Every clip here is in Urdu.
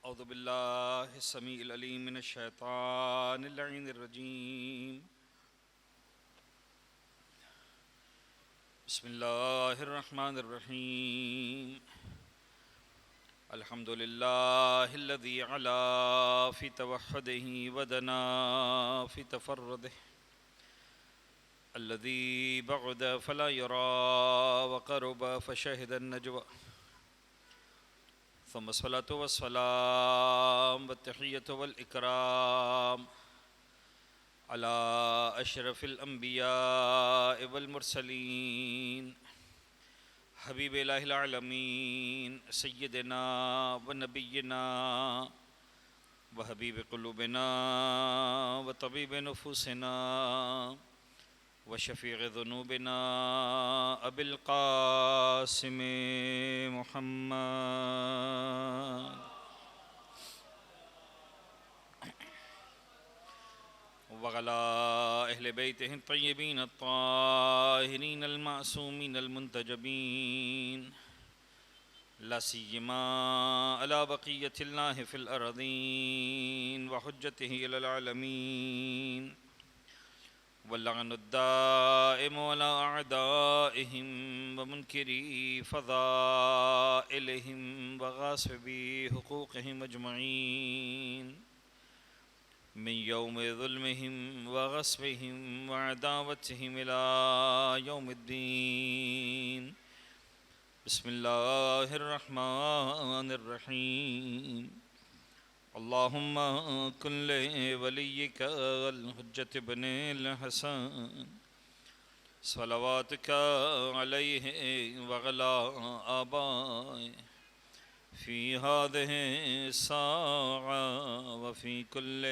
اعوذ باللہ السمیع العلیم من الشیطان اللعین الرجیم بسم اللہ الرحمن الرحیم الحمد للہ الذی علا فی توحدہ ودنا فی تفردہ الذی بعد فلا یرا وقرب فشہد النجوى ثم الصلاة والسلام والتحية والإكرام على أشرف الأنبياء والمرسلين حبيب إله العالمين سيدنا ونبينا وحبيب قلوبنا وطبيب نفوسنا وشفيع ذنوبنا أبي القاسم محمد وعلى أهل بيته الطيبين الطاهرين المعصومين المنتجبين لا سيما على بقية الله في الأرضين وحجته إلى العالمين واللعن الدائم على أعدائهم ومنكري فضائلهم وغاصبي حقوقهم أجمعين من يوم ظلمهم وغصبهم وعداوتهم إلى يوم الدين بسم الله الرحمن الرحيم اللهم كن لوليك الحجة ابن الحسن صلواتك عليه وعلى آبائه في هذه الساعة وفي كل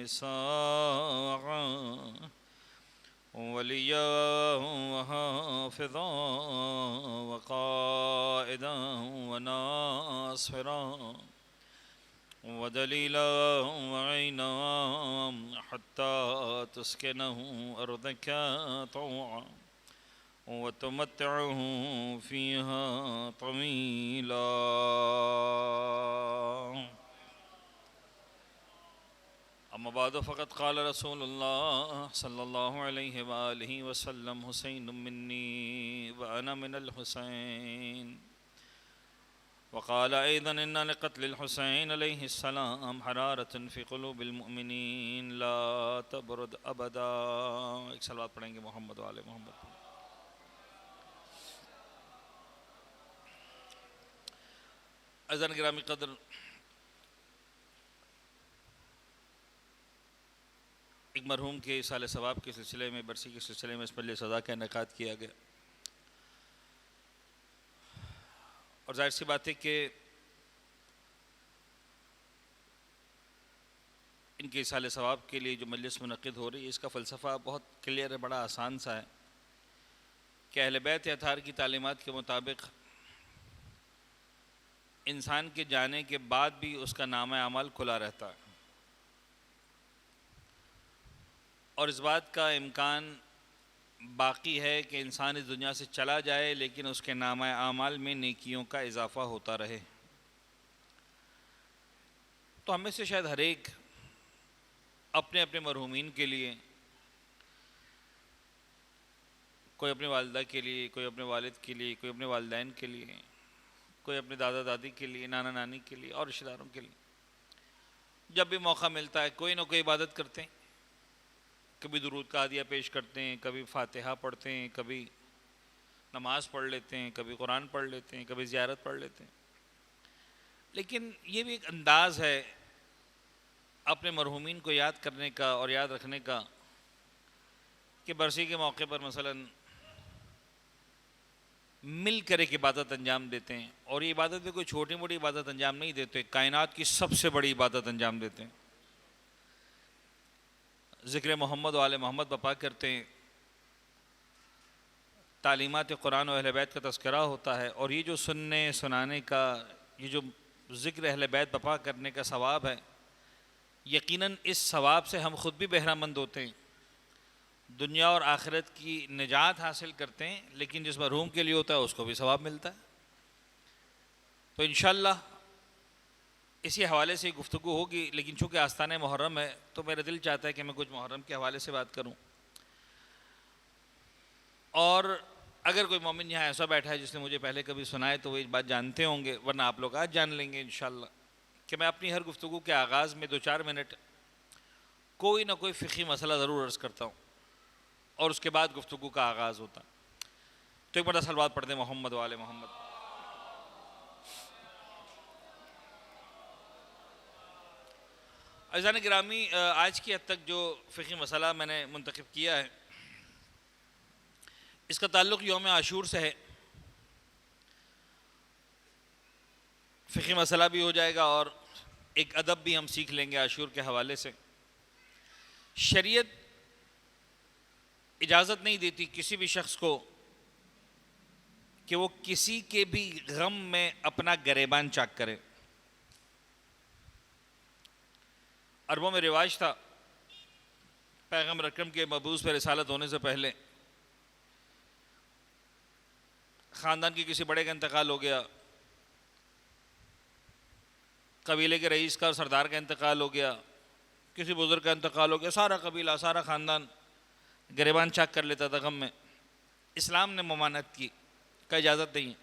ساعة وليا وحافظا وقائدا وناصرا ودليلا وعينا حتى تسكنه أرضك طوعا وتمتعه فيها طويلا أما بعد فقد قال رسول الله صلى الله عليه وآله وسلم حسين مني وأنا من الحسين وقال أيضا إن لقتل الحسين عليه السلام حرارة في قلوب المؤمنين لا تبرد أبدا. ایک صلوات پڑھیں گے محمد وآل محمد. عزیزان گرامی قدر، ایک مرحوم کے سال ثواب کے سلسلے میں، برسی کے سلسلے میں اس مجلس سزا کا انعقاد کیا گیا، اور ظاہر سی بات ہے کہ ان کے سال ثواب کے لیے جو مجلس منعقد ہو رہی ہے، اس کا فلسفہ بہت کلیئر ہے، بڑا آسان سا ہے کہ اہل بیت اطہار کی تعلیمات کے مطابق انسان کے جانے کے بعد بھی اس کا نامہ اعمال کھلا رہتا ہے، اور اس بات کا امکان باقی ہے کہ انسان اس دنیا سے چلا جائے لیکن اس کے نامہ اعمال میں نیکیوں کا اضافہ ہوتا رہے. تو ہم میں سے شاید ہر ایک اپنے اپنے مرحومین کے لیے، کوئی اپنی والدہ کے لیے، کوئی اپنے والد کے لیے، کوئی اپنے والدین کے لیے، کوئی اپنے دادا دادی کے لیے، نانا نانی کے لیے اور رشتہ داروں کے لیے، جب بھی موقع ملتا ہے کوئی نہ کوئی عبادت کرتے ہیں. کبھی درود کا ہدیہ پیش کرتے ہیں، کبھی فاتحہ پڑھتے ہیں، کبھی نماز پڑھ لیتے ہیں، کبھی قرآن پڑھ لیتے ہیں، کبھی زیارت پڑھ لیتے ہیں. لیکن یہ بھی ایک انداز ہے اپنے مرحومین کو یاد کرنے کا اور یاد رکھنے کا کہ برسی کے موقع پر مثلا مل کر ایک عبادت انجام دیتے ہیں، اور یہ عبادت میں کوئی چھوٹی موٹی عبادت انجام نہیں دیتے، کائنات کی سب سے بڑی عبادت انجام دیتے ہیں. ذکر محمد و آل محمد بپا کرتے ہیں، تعلیمات قرآن و اہل بیت کا تذکرہ ہوتا ہے، اور یہ جو سننے سنانے کا، یہ جو ذکر اہل بیت بپا کرنے کا ثواب ہے، یقیناً اس ثواب سے ہم خود بھی بہرہ مند ہوتے ہیں، دنیا اور آخرت کی نجات حاصل کرتے ہیں، لیکن جس مرحوم کے لیے ہوتا ہے اس کو بھی ثواب ملتا ہے. تو انشاءاللہ اسی حوالے سے گفتگو ہوگی، لیکن چونکہ آستانِ محرم ہے تو میرا دل چاہتا ہے کہ میں کچھ محرم کے حوالے سے بات کروں. اور اگر کوئی مومن یہاں ایسا بیٹھا ہے جس نے مجھے پہلے کبھی سنا ہے تو وہ یہ بات جانتے ہوں گے، ورنہ آپ لوگ آج جان لیں گے انشاءاللہ، کہ میں اپنی ہر گفتگو کے آغاز میں 2-4 منٹ کوئی نہ کوئی فقہی مسئلہ ضرور عرض کرتا ہوں اور اس کے بعد گفتگو کا آغاز ہوتا. تو ایک بڑا صلوات پڑھ دیں محمد و آل محمد. عزیزان گرامی، آج کی حد تک جو فقہی مسئلہ میں نے منتخب کیا ہے اس کا تعلق یوم عاشور سے ہے. فقہی مسئلہ بھی ہو جائے گا اور ایک ادب بھی ہم سیکھ لیں گے عاشور کے حوالے سے. شریعت اجازت نہیں دیتی کسی بھی شخص کو کہ وہ کسی کے بھی غم میں اپنا گریبان چاک کرے. عربوں میں رواج تھا، پیغمبر اکرم کے مبعوث پہ رسالت ہونے سے پہلے خاندان کے کسی بڑے کا انتقال ہو گیا، قبیلے کے رئیس کا اور سردار کا انتقال ہو گیا، کسی بزرگ کا انتقال ہو گیا، سارا قبیلہ سارا خاندان گریبان چاک کر لیتا تھا غم میں. اسلام نے ممانعت کی، کا اجازت نہیں ہے.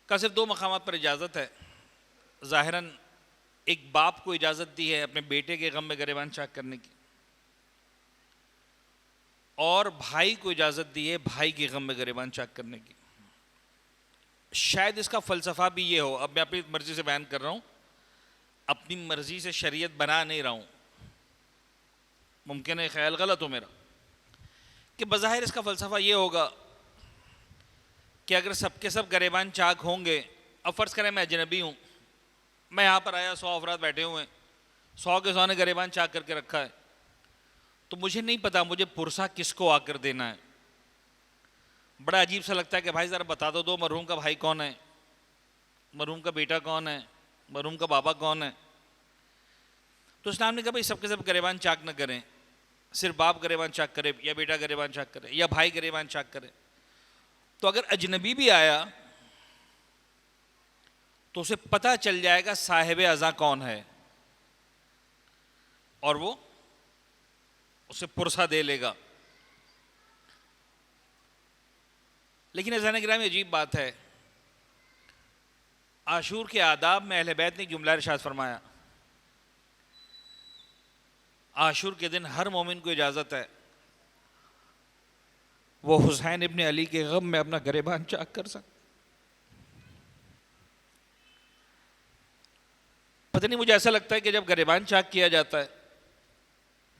کا صرف 2 مقامات پر اجازت ہے. ظاہراً ایک باپ کو اجازت دی ہے اپنے بیٹے کے غم میں گریبان چاک کرنے کی، اور بھائی کو اجازت دی ہے بھائی کے غم میں گریبان چاک کرنے کی. شاید اس کا فلسفہ بھی یہ ہو، اب میں اپنی مرضی سے بیان کر رہا ہوں، اپنی مرضی سے شریعت بنا نہیں رہا ہوں، ممکن ہے خیال غلط ہو میرا، کہ بظاہر اس کا فلسفہ یہ ہوگا کہ اگر سب کے سب گریبان چاک ہوں گے، اب فرض کریں میں اجنبی ہوں، میں یہاں پر آیا، 100 افراد بیٹھے ہوئے ہیں، 100 کے 100 نے گریبان چاک کر کے رکھا ہے، تو مجھے نہیں پتا مجھے پرسہ کس کو آ کر دینا ہے. بڑا عجیب سا لگتا ہے کہ بھائی ذرا بتا دو مرحوم کا بھائی کون ہے، مرحوم کا بیٹا کون ہے، مرحوم کا بابا کون ہے. تو اسلام نے کہا بھائی سب کے سب گریبان چاک نہ کریں، صرف باپ گریبان چاک کرے یا بیٹا گریبان چاک کرے یا بھائی گریبان چاک کرے. تو اگر اجنبی بھی آیا تو اسے پتہ چل جائے گا صاحب عزا کون ہے، اور وہ اسے پرسہ دے لے گا. لیکن عزیزان گرامی عجیب بات ہے، عاشور کے آداب میں اہل بیت نے جملہ ارشاد فرمایا، عاشور کے دن ہر مومن کو اجازت ہے وہ حسین ابن علی کے غم میں اپنا گریبان چاک کر سکتا. پتہ نہیں مجھے ایسا لگتا ہے کہ جب گریبان چاک کیا جاتا ہے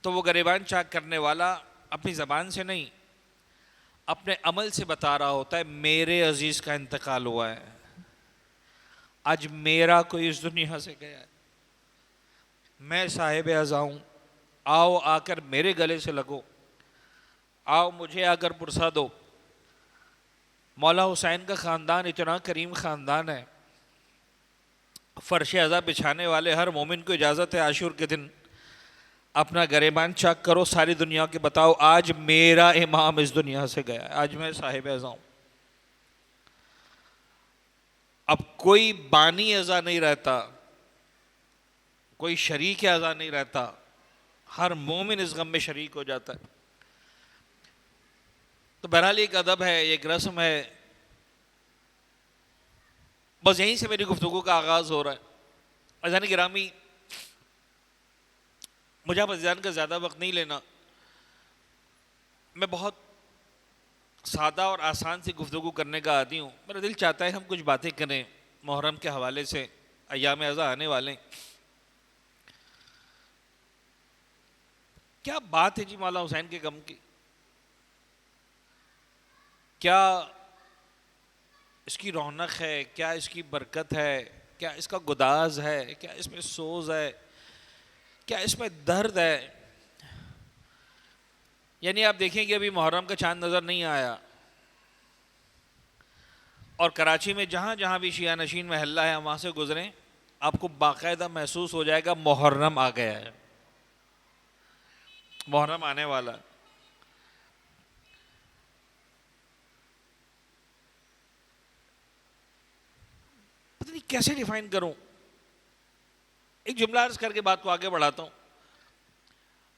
تو وہ گریبان چاک کرنے والا اپنی زبان سے نہیں اپنے عمل سے بتا رہا ہوتا ہے میرے عزیز کا انتقال ہوا ہے، آج میرا کوئی اس دنیا سے گیا ہے، میں صاحب عزا ہوں، آؤ آ کر میرے گلے سے لگو، آؤ مجھے آ کر پرسہ دو. مولا حسین کا خاندان اتنا کریم خاندان ہے، فرش عزا بچھانے والے ہر مومن کو اجازت ہے عاشور کے دن اپنا گریبان چاک کرو، ساری دنیا کے بتاؤ آج میرا امام اس دنیا سے گیا ہے، آج میں صاحب عزا ہوں. اب کوئی بانی عزا نہیں رہتا، کوئی شریک عزا نہیں رہتا، ہر مومن اس غم میں شریک ہو جاتا ہے. تو بہرحال ایک ادب ہے، ایک رسم ہے، بس یہیں سے میری گفتگو کا آغاز ہو رہا ہے. عزیزان گرامی، مجھے اب عزیزان کا زیادہ وقت نہیں لینا، میں بہت سادہ اور آسان سی گفتگو کرنے کا عادی ہوں. میرا دل چاہتا ہے ہم کچھ باتیں کریں محرم کے حوالے سے، ایام عزا آنے والے. کیا بات ہے جی مولا حسین کے غم کی، کیا اس کی رونق ہے، کیا اس کی برکت ہے، کیا اس کا گداز ہے، کیا اس میں سوز ہے، کیا اس میں درد ہے. یعنی آپ دیکھیں کہ ابھی محرم کا چاند نظر نہیں آیا، اور کراچی میں جہاں جہاں بھی شیعہ نشین محلہ ہے وہاں سے گزریں آپ کو باقاعدہ محسوس ہو جائے گا محرم آ گیا ہے، محرم آنے والا. پتہ نہیں کیسے ڈیفائن کروں. ایک جملہ عرض کر کے بات کو آگے بڑھاتا ہوں.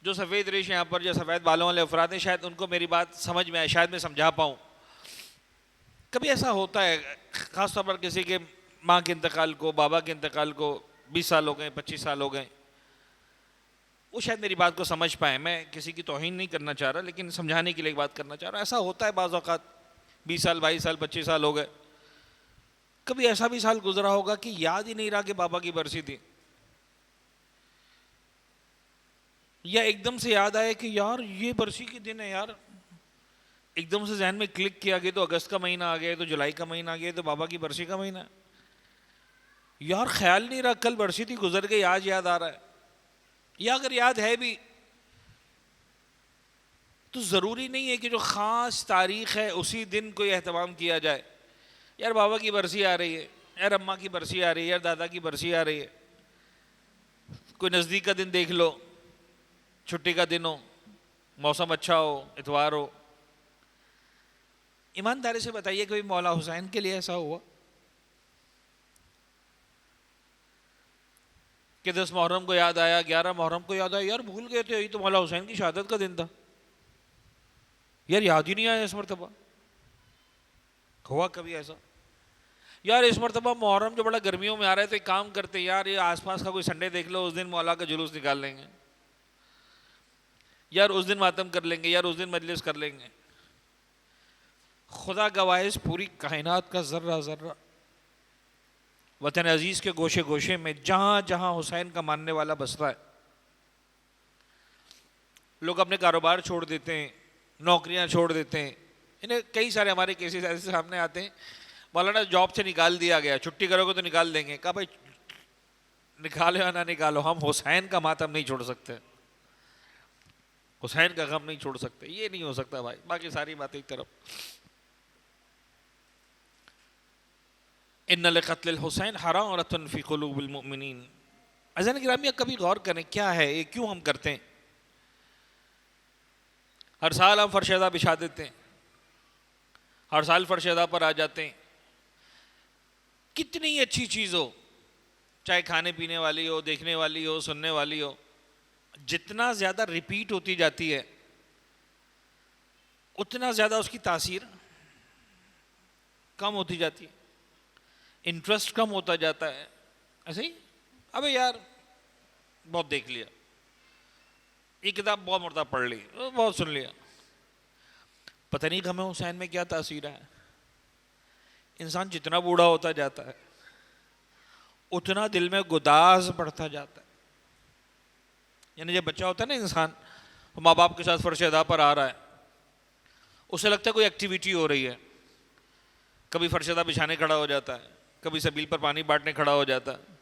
جو سفید ریش یہاں پر جو سفید بالوں والے افراد ہیں شاید ان کو میری بات سمجھ میں آئے, شاید میں سمجھا پاؤں. کبھی ایسا ہوتا ہے خاص طور پر کسی کے ماں کے انتقال کو, بابا کے انتقال کو 20 سال ہو گئے, 25 سال ہو گئے, وہ شاید میری بات کو سمجھ پائیں. میں کسی کی توہین نہیں کرنا چاہ رہا, لیکن سمجھانے کے لیے ایک بات کرنا چاہ رہا ہوں. ایسا ہوتا ہے بعض اوقات 20 سال 22 سال 25 سال ہو گئے, کبھی ایسا بھی سال گزرا ہوگا کہ یاد ہی نہیں رہا کہ بابا کی برسی تھی, یا ایک دم سے یاد آئے کہ یار یہ برسی کے دن ہے یار, ایک دم سے ذہن میں کلک کیا کہ تو اگست کا مہینہ آ گیا, تو جولائی کا مہینہ آ گیا, تو بابا کی برسی کا مہینہ ہے. یار خیال نہیں رہا, کل برسی تھی گزر گئی, آج یاد آ رہا ہے. یا اگر یاد ہے بھی تو ضروری نہیں ہے کہ جو خاص تاریخ ہے اسی دن کوئی اہتمام کیا جائے. یار بابا کی برسی آ رہی ہے, یار اماں کی برسی آ رہی ہے, یار دادا کی برسی آ رہی ہے, کوئی نزدیک کا دن دیکھ لو, چھٹی کا دن ہو, موسم اچھا ہو, اتوار ہو. ایمانداری سے بتائیے کہ مولا حسین کے لیے ایسا ہوا کہ 10 محرم کو یاد آیا, 11 محرم کو یاد آیا, یار بھول گئے تھے, یہی تو مولا حسین کی شہادت کا دن تھا, یار یاد ہی نہیں آیا اس مرتبہ. ہوا کبھی ایسا؟ یار اس مرتبہ محرم جو بڑا گرمیوں میں آ رہا ہے تو ایک کام کرتے, یار یہ آس پاس کا کوئی سنڈے دیکھ لو, اس دن مولا کا جلوس نکال لیں گے, یار اس دن ماتم کر لیں گے, یار اس دن مجلس کر لیں گے. خدا گواہ اس پوری کائنات کا ذرہ ذرہ وطن عزیز کے گوشے گوشے میں جہاں جہاں حسین کا ماننے والا بستا ہے, لوگ اپنے کاروبار چھوڑ دیتے ہیں, نوکریاں چھوڑ دیتے ہیں. انہیں کئی سارے ہمارے کیسز ایسے سامنے آتے ہیں, مولانا جاب سے نکال دیا گیا, چھٹی کرو گے تو نکال دیں گے. کہا بھائی نکالو یا نہ نکالو, ہم حسین کا ماتم نہیں چھوڑ سکتے, حسین کا غم نہیں چھوڑ سکتے. یہ نہیں ہو سکتا بھائی, باقی ساری باتیں ایک طرف. ان لقتل الحسین حرارۃ فی قلوب المؤمنین. عزیزان گرامی کبھی غور کریں کیا ہے یہ, کیوں ہم کرتے ہیں؟ ہر سال ہم فرشیدہ بچھا دیتے ہیں, ہر سال فرشیدہ پر آ جاتے ہیں. کتنی اچھی چیز ہو, چاہے کھانے پینے والی ہو, دیکھنے والی ہو, سننے والی ہو, جتنا زیادہ ریپیٹ ہوتی جاتی ہے اتنا زیادہ اس کی تاثیر کم ہوتی جاتی ہے, انٹرسٹ کم ہوتا جاتا ہے. ایسے ہی ابے یار بہت دیکھ لیا, یہ کتاب بہت مرتبہ پڑھ لی, بہت سن لیا, پتہ نہیں غم حسین میں کیا تاثیر ہے. انسان جتنا بوڑھا ہوتا جاتا ہے اتنا دل میں گداز بڑھتا جاتا ہے. یعنی جب بچہ ہوتا ہے نا انسان, ماں باپ کے ساتھ فرش ادا پر آ رہا ہے, اسے لگتا ہے کوئی ایکٹیویٹی ہو رہی ہے, کبھی فرشدہ بچھانے کھڑا ہو جاتا ہے, کبھی سبیل پر پانی بانٹنے کھڑا ہو جاتا ہے,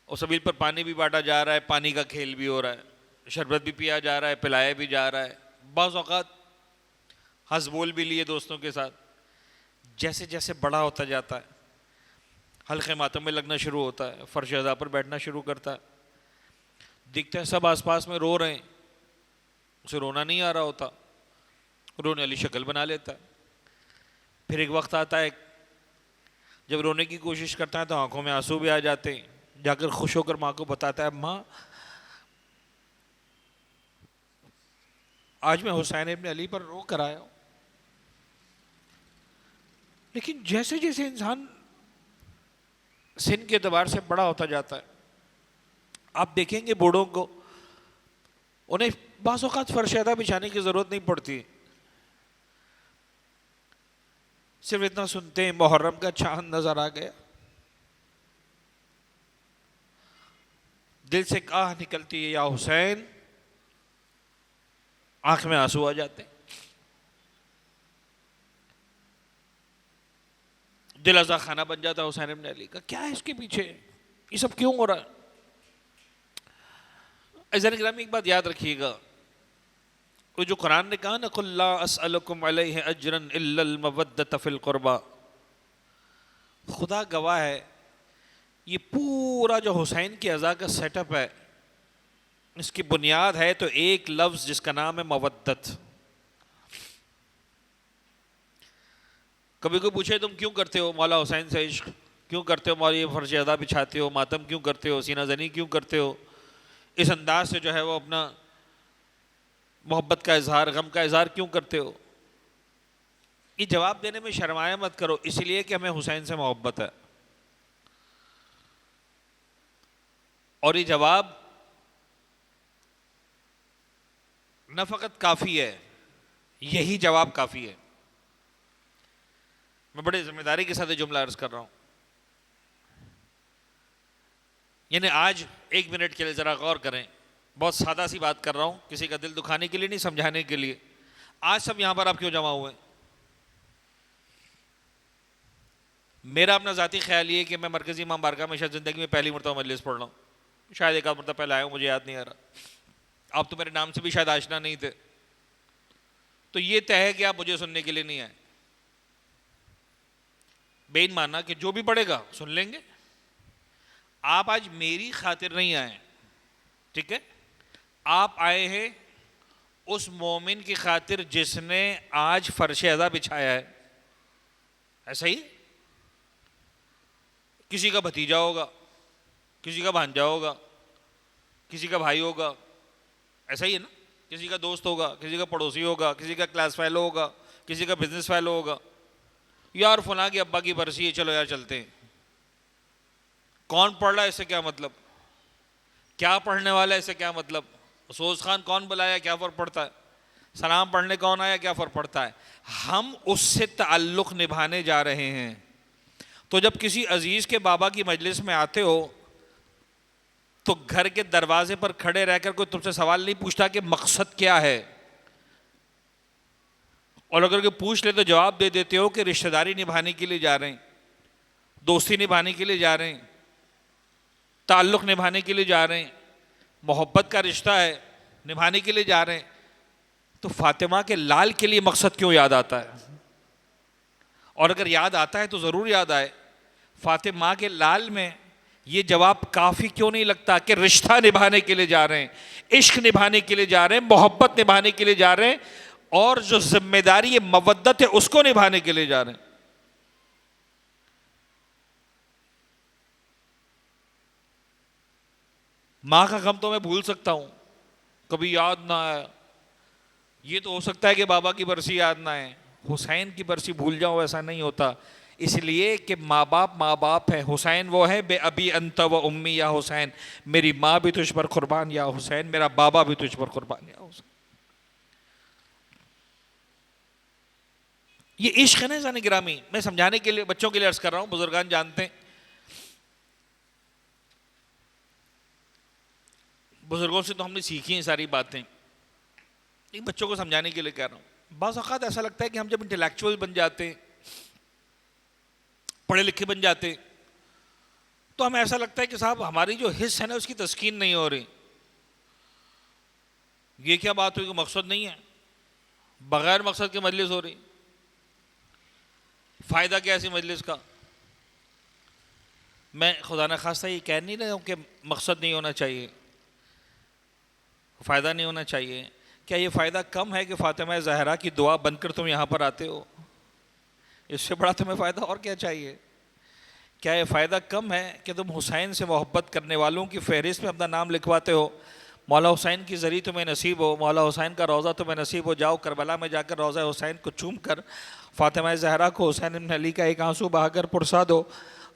اور سبیل پر پانی بھی بانٹا جا رہا ہے, پانی کا کھیل بھی ہو رہا ہے, شربت بھی پیا جا رہا ہے, پلایا بھی جا رہا ہے, بعض اوقات ہنس بول بھی لیے دوستوں کے ساتھ. جیسے جیسے بڑا ہوتا جاتا ہے حلقے ماتم میں لگنا شروع ہوتا ہے, فرش ادا پر بیٹھنا شروع کرتا ہے, دیکھتا ہے سب آس پاس میں رو رہے ہیں, اسے رونا نہیں آ رہا ہوتا, رونے والی شکل بنا لیتا ہے. پھر ایک وقت آتا ہے جب رونے کی کوشش کرتا ہے تو آنکھوں میں آنسو بھی آ جاتے ہیں, جا کر خوش ہو کر ماں کو بتاتا ہے, ماں آج میں حسین ابن علی پر رو کر آیا ہوں. لیکن جیسے جیسے انسان سن کے اعتبار سے بڑا ہوتا جاتا ہے, آپ دیکھیں گے بوڑھوں کو, انہیں بعض اوقات فرشیدہ بچھانے کی ضرورت نہیں پڑتی, صرف اتنا سنتے ہیں محرم کا چاند نظر آ گیا, دل سے آہ نکلتی ہے یا حسین, آنکھ میں آنسو آ جاتے ہیں, دل ازا خانہ بن جاتا ہے حسین ابن علی کا. کیا ہے اس کے پیچھے, یہ سب کیوں ہو رہا ہے؟ عزیزان گرامی ایک بات یاد رکھیے گا, وہ جو قرآن نے کہا نا قُلْ لَا أَسْأَلُكُمْ عَلَيْهِ أَجْرًا إِلَّا الْمَوَدَّةَ فِي الْقُرْبَى, خدا گواہ ہے یہ پورا جو حسین کی ازا کا سیٹ اپ ہے اس کی بنیاد ہے تو ایک لفظ جس کا نام ہے مودت. کبھی کوئی پوچھے تم کیوں کرتے ہو مولا حسین سے عشق, کیوں کرتے ہو مولوی فرش ادا بچھاتے ہو، ماتم کیوں کرتے ہو، سینہ زنی کیوں کرتے ہو؟ اس انداز سے جو ہے وہ اپنا محبت کا اظہار، غم کا اظہار کیوں کرتے ہو؟ یہ جواب دینے میں شرمایا مت کرو، اس لیے کہ ہمیں حسین سے محبت ہے. اور یہ جواب نہ فقط کافی ہے، یہی جواب کافی ہے. میں بڑے ذمہ داری کے ساتھ یہ جملہ عرض کر رہا ہوں. یعنی آج 1 منٹ کے لیے ذرا غور کریں، بہت سادہ سی بات کر رہا ہوں، کسی کا دل دکھانے کے لیے نہیں، سمجھانے کے لیے. آج سب یہاں پر آپ کیوں جمع ہوئے؟ میرا اپنا ذاتی خیال یہ ہے کہ میں مرکزی امام بارگاہ میں شاید زندگی میں پہلی مرتبہ مجلس پڑھ رہا ہوں. شاید ایک آدھ مرتبہ پہلے آیا ہوں، مجھے یاد نہیں آ رہا. آپ تو میرے نام سے بھی شاید آشنا نہیں تھے. تو یہ طے ہے کہ آپ مجھے سننے کے لیے نہیں آئے. بین ماننا کہ جو بھی پڑھے گا سن لیں گے. آپ آج میری خاطر نہیں آئے، ٹھیک ہے؟ آپ آئے ہیں اس مومن کی خاطر جس نے آج فرش ادا بچھایا ہے. ایسا ہی؟ کسی کا بھتیجا ہوگا، کسی کا بھانجا ہوگا، کسی کا بھائی ہوگا، ایسا ہی ہے نا؟ کسی کا دوست ہوگا، کسی کا پڑوسی ہوگا، کسی کا کلاس فیلو ہوگا، کسی کا بزنس فیلو ہوگا. یار فلاں کے ابا کی برسی ہے، چلو یار چلتے ہیں. کون پڑھ رہا ہے اس سے کیا مطلب؟ کیا پڑھنے والا ہے اس سے کیا مطلب؟ سوز خان کون بلایا کیا فرق پڑتا ہے؟ سلام پڑھنے کون آیا کیا فرق پڑتا ہے؟ ہم اس سے تعلق نبھانے جا رہے ہیں. تو جب کسی عزیز کے بابا کی مجلس میں آتے ہو تو گھر کے دروازے پر کھڑے رہ کر کوئی تم سے سوال نہیں پوچھتا کہ مقصد کیا ہے. اور اگر کوئی پوچھ لے تو جواب دے دیتے ہو کہ رشتہ داری نبھانے کے لیے جا رہے ہیں، دوستی نبھانے کے لیے جا رہے ہیں، تعلق نبھانے کے لیے جا رہے ہیں، محبت کا رشتہ ہے نبھانے کے لیے جا رہے ہیں. تو فاطمہ کے لال کے لیے مقصد کیوں یاد آتا ہے؟ اور اگر یاد آتا ہے تو ضرور یاد آئے، فاطمہ کے لال میں یہ جواب کافی کیوں نہیں لگتا کہ رشتہ نبھانے کے لیے جا رہے ہیں، عشق نبھانے کے لیے جا رہے ہیں، محبت نبھانے کے لیے جا رہے ہیں، اور جو ذمہ داری مودت ہے اس کو نبھانے کے لیے جا رہے ہیں. ماں کا غم تو میں بھول سکتا ہوں، کبھی یاد نہ آیا. یہ تو ہو سکتا ہے کہ بابا کی برسی یاد نہ آئے، حسین کی برسی بھول جاؤ ایسا نہیں ہوتا. اس لیے کہ ماں باپ ہے. حسین وہ ہے بے ابی انت و امی یا حسین، میری ماں بھی تجھ پر قربان یا حسین، میرا بابا بھی تجھ پر قربان یا حسین. یہ عشق ہے نا انسان گرامی. میں سمجھانے کے لیے بچوں کے لیے عرض کر رہا ہوں، بزرگان جانتے ہیں. بزرگوں سے تو ہم نے سیکھی ہیں ساری باتیں، لیکن بچوں کو سمجھانے کے لیے کہہ رہا ہوں. بعض اوقات ایسا لگتا ہے کہ ہم جب انٹلیکچوئل بن جاتے ہیں، پڑھے لکھے بن جاتے ہیں، تو ہمیں ایسا لگتا ہے کہ صاحب ہماری جو حص ہے نا اس کی تسکین نہیں ہو رہی. یہ کیا بات ہوئی کہ مقصد نہیں ہے، بغیر مقصد کے مجلس ہو رہی، فائدہ کیا ایسی مجلس کا؟ میں خدا نخواستہ یہ کہہ نہیں رہا ہوں کہ مقصد نہیں ہونا چاہیے، فائدہ نہیں ہونا چاہیے. کیا یہ فائدہ کم ہے کہ فاطمہ زہرا کی دعا بن کر تم یہاں پر آتے ہو؟ اس سے بڑا تمہیں فائدہ اور کیا چاہیے؟ کیا یہ فائدہ کم ہے کہ تم حسین سے محبت کرنے والوں کی فہرست میں اپنا نام لکھواتے ہو؟ مولا حسین کی زری تمہیں نصیب ہو، مولا حسین کا روضہ تمہیں نصیب ہو. جاؤ کربلا میں جا کر روضہ حسین کو چوم کر فاطمہ زہرا کو حسین بن علی کا ایک آنسو بہا کر پرسا دو.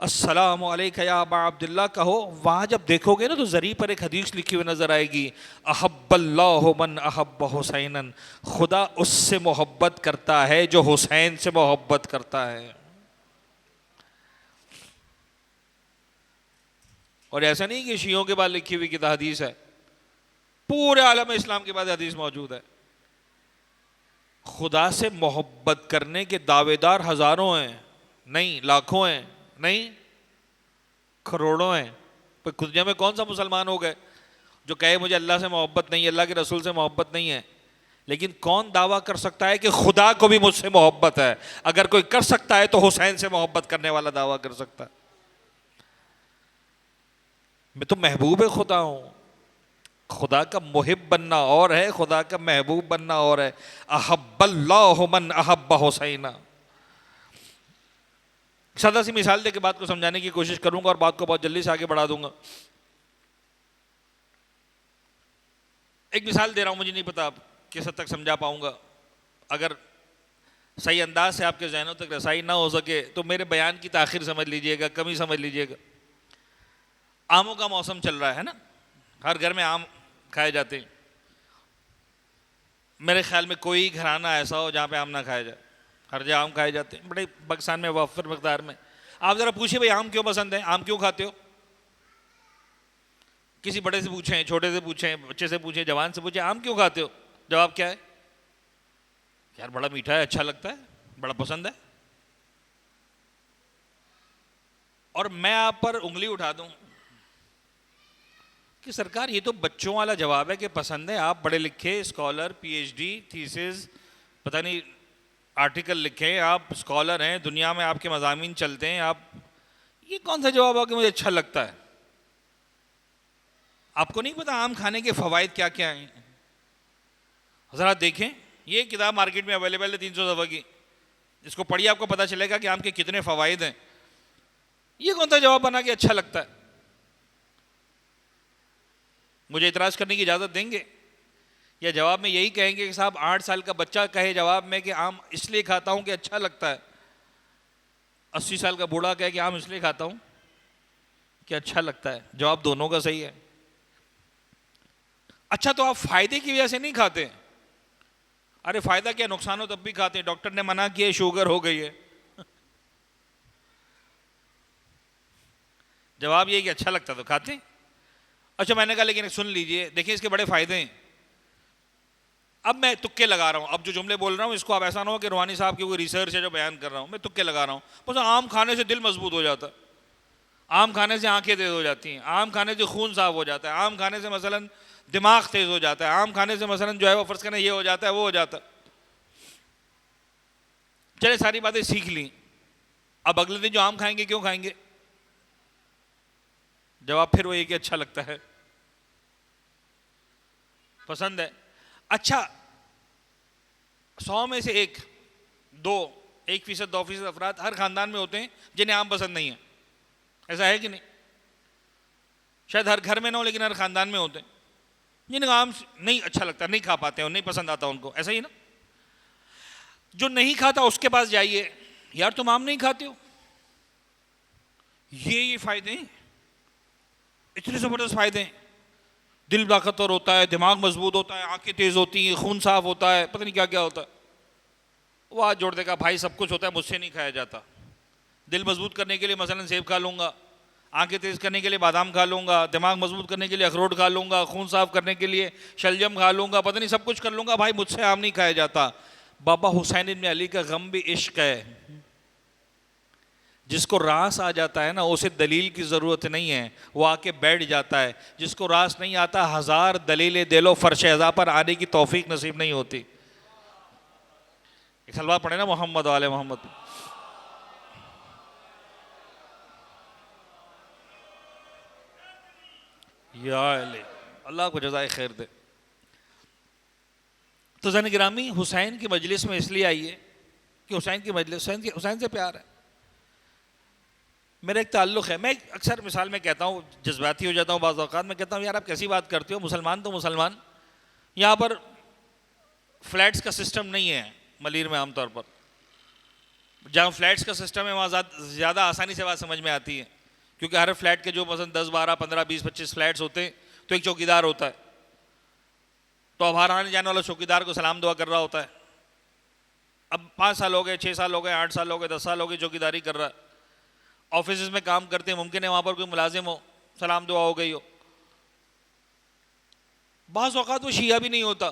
السلام علیکہ یا ابا عبداللہ کہو. وہاں جب دیکھو گے نا تو زری پر ایک حدیث لکھی ہوئی نظر آئے گی، احب اللہ من احب حسینا، خدا اس سے محبت کرتا ہے جو حسین سے محبت کرتا ہے. اور ایسا نہیں کہ شیعوں کے بعد لکھی ہوئی کتاب حدیث ہے، پورے عالم اسلام کے بعد حدیث موجود ہے. خدا سے محبت کرنے کے دعوے دار ہزاروں ہیں، نہیں لاکھوں ہیں، نہیں کروڑوں ہیں. دنیا میں کون سا مسلمان ہو گئے جو کہے مجھے اللہ سے محبت نہیں ہے، اللہ کے رسول سے محبت نہیں ہے؟ لیکن کون دعویٰ کر سکتا ہے کہ خدا کو بھی مجھ سے محبت ہے؟ اگر کوئی کر سکتا ہے تو حسین سے محبت کرنے والا دعویٰ کر سکتا ہے. میں تو محبوب خدا ہوں. خدا کا محب بننا اور ہے، خدا کا محبوب بننا اور ہے. احب اللہ من احب حسینا. سادہ سی مثال دے کے بات کو سمجھانے کی کوشش کروں گا اور بات کو بہت جلدی سے آگے بڑھا دوں گا. ایک مثال دے رہا ہوں, مجھے نہیں پتا کس حد تک سمجھا پاؤں گا. اگر صحیح انداز سے آپ کے ذہنوں تک رسائی نہ ہو سکے تو میرے بیان کی تاخیر سمجھ لیجئے گا, کمی سمجھ لیجئے گا. آموں کا موسم چل رہا ہے نا, ہر گھر میں آم کھائے جاتے ہیں. میرے خیال میں کوئی گھرانہ ایسا ہو جہاں پہ آم نہ کھایا جائے, ہر جگہ آم کھائے جاتے ہیں بڑے پاکستان میں وافر مقدار میں. آپ ذرا پوچھیں بھائی آم کیوں پسند ہے, آم کیوں کھاتے ہو؟ کسی بڑے سے پوچھیں, چھوٹے سے پوچھیں, بچے سے پوچھیں, جوان سے پوچھیں, آم کیوں کھاتے ہو؟ جواب کیا ہے؟ یار بڑا میٹھا ہے, اچھا لگتا ہے, بڑا پسند ہے. اور میں آپ پر انگلی اٹھا دوں کہ سرکار یہ تو بچوں والا جواب ہے کہ پسند ہے, آپ پڑھے لکھے scholar, P H D, thesis, پتہ نہیں آرٹیکل لکھیں, آپ اسکالر ہیں, دنیا میں آپ کے مضامین چلتے ہیں, آپ یہ کون سا جواب ہو کہ مجھے اچھا لگتا ہے؟ آپ کو نہیں پتا آم کھانے کے فوائد کیا کیا ہیں؟ ذرا دیکھیں, یہ کتاب مارکیٹ میں اویلیبل ہے 300 صفحے کی, اس کو پڑھیے آپ کو پتا چلے گا کہ آم کے کتنے فوائد ہیں. یہ کون سا جواب بنا کہ اچھا لگتا ہے؟ مجھے اعتراض کرنے کی اجازت دیں گے؟ یا جواب میں یہی کہیں گے کہ صاحب 8 سال کا بچہ کہے جواب میں کہ آم اس لیے کھاتا ہوں کہ اچھا لگتا ہے, 80 سال کا بوڑھا کہے کہ آم اس لیے کھاتا ہوں کہ اچھا لگتا ہے؟ جواب دونوں کا صحیح ہے. اچھا تو آپ فائدے کی وجہ سے نہیں کھاتے؟ ارے فائدہ کیا, نقصان ہو تب بھی کھاتے ہیں, ڈاکٹر نے منع کیا شوگر ہو گئی ہے. جواب یہ کہ اچھا لگتا تو کھاتے ہیں. اچھا میں نے کہا لیکن سن لیجئے, دیکھیں اس کے بڑے فائدے ہیں. اب میں تکے لگا رہا ہوں, اب جو جملے بول رہا ہوں اس کو آپ ایسا نہ ہو کہ روحانی صاحب کی کوئی ریسرچ ہے جو بیان کر رہا ہوں, میں تکے لگا رہا ہوں. بس آم کھانے سے دل مضبوط ہو جاتا ہے, آم کھانے سے آنکھیں تیز ہو جاتی ہیں, آم کھانے سے خون صاف ہو جاتا ہے, آم کھانے سے مثلا دماغ تیز ہو جاتا ہے, آم کھانے سے مثلا جو ہے وہ فرض کرنا یہ ہو جاتا ہے وہ ہو جاتا ہے. چلے ساری باتیں سیکھ لیں, اب اگلے دن جو آم کھائیں گے کیوں کھائیں گے؟ جواب پھر وہی کہ اچھا لگتا ہے, پسند ہے. اچھا 100 میں سے 1%, 2% افراد ہر خاندان میں ہوتے ہیں جنہیں آم پسند نہیں ہے, ایسا ہے کہ نہیں؟ شاید ہر گھر میں نہ ہو لیکن ہر خاندان میں ہوتے ہیں جنہیں آم نہیں اچھا لگتا, نہیں کھا پاتے ہیں, نہیں پسند آتا ان کو, ایسا ہی نا؟ جو نہیں کھاتا اس کے پاس جائیے, یار تم آم نہیں کھاتے ہو, یہ فائدے ہیں, اتنے زبردست فائدے ہیں, دل طاقتور ہوتا ہے, دماغ مضبوط ہوتا ہے, آنکھیں تیز ہوتی ہیں, خون صاف ہوتا ہے, پتہ نہیں کیا کیا ہوتا ہے. وہ آج جوڑ دے گا بھائی سب کچھ ہوتا ہے, مجھ سے نہیں کھایا جاتا. دل مضبوط کرنے کے لیے مثلا سیب کھا لوں گا, آنکھیں تیز کرنے کے لیے بادام کھا لوں گا, دماغ مضبوط کرنے کے لیے اخروٹ کھا لوں گا, خون صاف کرنے کے لیے شلجم کھا لوں گا, پتہ نہیں سب کچھ کر لوں گا, بھائی مجھ سے آم نہیں کھایا جاتا. بابا حسین ابن علی کا غم بھی عشق ہے. جس کو راس آ جاتا ہے نا اسے دلیل کی ضرورت نہیں ہے, وہ آ کے بیٹھ جاتا ہے. جس کو راس نہیں آتا 1000 دلیلیں دے لو فرش عزا پر آنے کی توفیق نصیب نہیں ہوتی. ایک صلوات پڑھے نا محمد و آل محمد. یا علی اللہ کو جزائے خیر دے. تو زن گرامی حسین کی مجلس میں اس لیے آئیے کہ حسین کی مجلس, حسین سے پیار ہے. میرا ایک تعلق ہے, میں اکثر مثال میں کہتا ہوں, جذباتی ہو جاتا ہوں بعض اوقات, میں کہتا ہوں یار آپ کیسی بات کرتے ہو, مسلمان تو مسلمان, یہاں پر فلیٹس کا سسٹم نہیں ہے ملیر میں. عام طور پر جہاں فلیٹس کا سسٹم ہے وہاں زیادہ آسانی سے بات سمجھ میں آتی ہے, کیونکہ ہر فلیٹ کے جو مثلا 10, 12, 15, 20, 25 فلیٹس ہوتے ہیں تو ایک چوکیدار ہوتا ہے, تو اب ہر آنے جانے والا چوکیدار کو سلام دعا کر رہا ہوتا ہے. اب 5 سال ہو گئے, 6 سال ہو گئے, 8 سال ہو گئے, 10 سال ہو گئے چوکیداری کر رہا ہے. آفیسز میں کام کرتے ہیں, ممکن ہے وہاں پر کوئی ملازم ہو, سلام دعا ہو گئی ہو. بعض اوقات وہ شیعہ بھی نہیں ہوتا,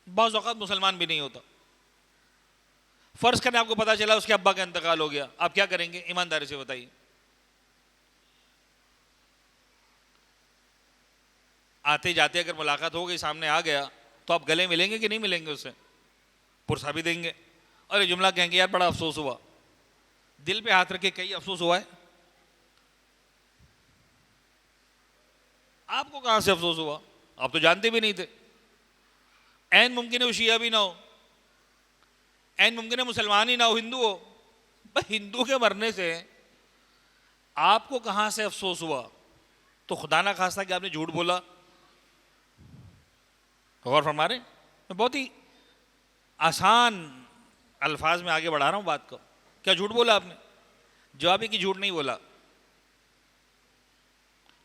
بعض اوقات مسلمان بھی نہیں ہوتا. فرض کریں آپ کو پتا چلا اس کے ابا کا انتقال ہو گیا, آپ کیا کریں گے؟ ایمانداری سے بتائیے. آتے جاتے اگر ملاقات ہو گئی, سامنے آ گیا, تو آپ گلے ملیں گے کہ نہیں ملیں گے؟ اس سے پرسا بھی دیں گے اور یہ جملہ کہیں گے یار بڑا افسوس ہوا. دل پہ ہاتھ رکھے کئی افسوس ہوا ہے؟ آپ کو کہاں سے افسوس ہوا؟ آپ تو جانتے بھی نہیں تھے. عین ممکن ہے وہ شیعہ بھی نہ ہو, عین ممکن ہے مسلمان ہی نہ ہو, ہندو ہو, بھائی ہندو کے مرنے سے آپ کو کہاں سے افسوس ہوا؟ تو خدا نہ خواستہ کہ آپ نے جھوٹ بولا. غور فرما رہے ہیں؟ میں بہت ہی آسان الفاظ میں آگے بڑھا رہا ہوں بات کو. کیا جھوٹ بولا آپ نے؟ جواب ہے کہ جھوٹ نہیں بولا.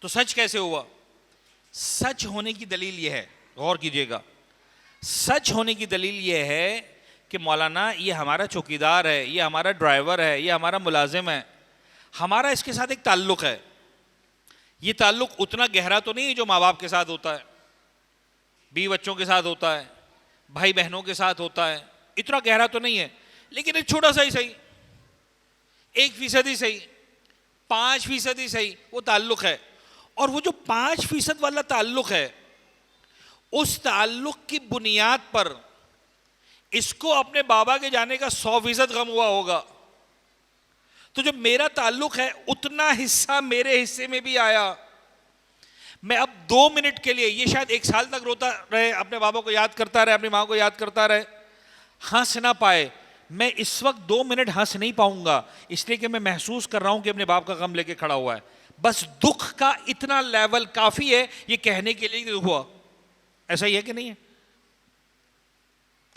تو سچ کیسے ہوا؟ سچ ہونے کی دلیل یہ ہے، غور کیجئے گا، سچ ہونے کی دلیل یہ ہے کہ مولانا یہ ہمارا چوکیدار ہے، یہ ہمارا ڈرائیور ہے، یہ ہمارا ملازم ہے، ہمارا اس کے ساتھ ایک تعلق ہے. یہ تعلق اتنا گہرا تو نہیں ہے جو ماں باپ کے ساتھ ہوتا ہے، بیوی بچوں کے ساتھ ہوتا ہے، بھائی بہنوں کے ساتھ ہوتا ہے، اتنا گہرا تو نہیں ہے، لیکن ایک چھوٹا سا ہی صحیح، 1% ہی صحیح، 5% ہی صحیح، وہ تعلق ہے. اور وہ جو 5% والا تعلق ہے، اس تعلق کی بنیاد پر اس کو اپنے بابا کے جانے کا 100% غم ہوا ہوگا. تو جو میرا تعلق ہے اتنا حصہ میرے حصے میں بھی آیا. میں اب 2 منٹ کے لیے، یہ شاید 1 سال تک روتا رہے، اپنے بابا کو یاد کرتا رہے، اپنی ماں کو یاد کرتا رہے، ہنس نہ پائے. میں اس وقت 2 منٹ ہنس نہیں پاؤں گا، اس لیے کہ میں محسوس کر رہا ہوں کہ اپنے باپ کا غم لے کے کھڑا ہوا ہے. بس دکھ کا اتنا لیول کافی ہے یہ کہنے کے لیے کہ دکھ ہوا. ایسا ہی ہے کہ نہیں ہے؟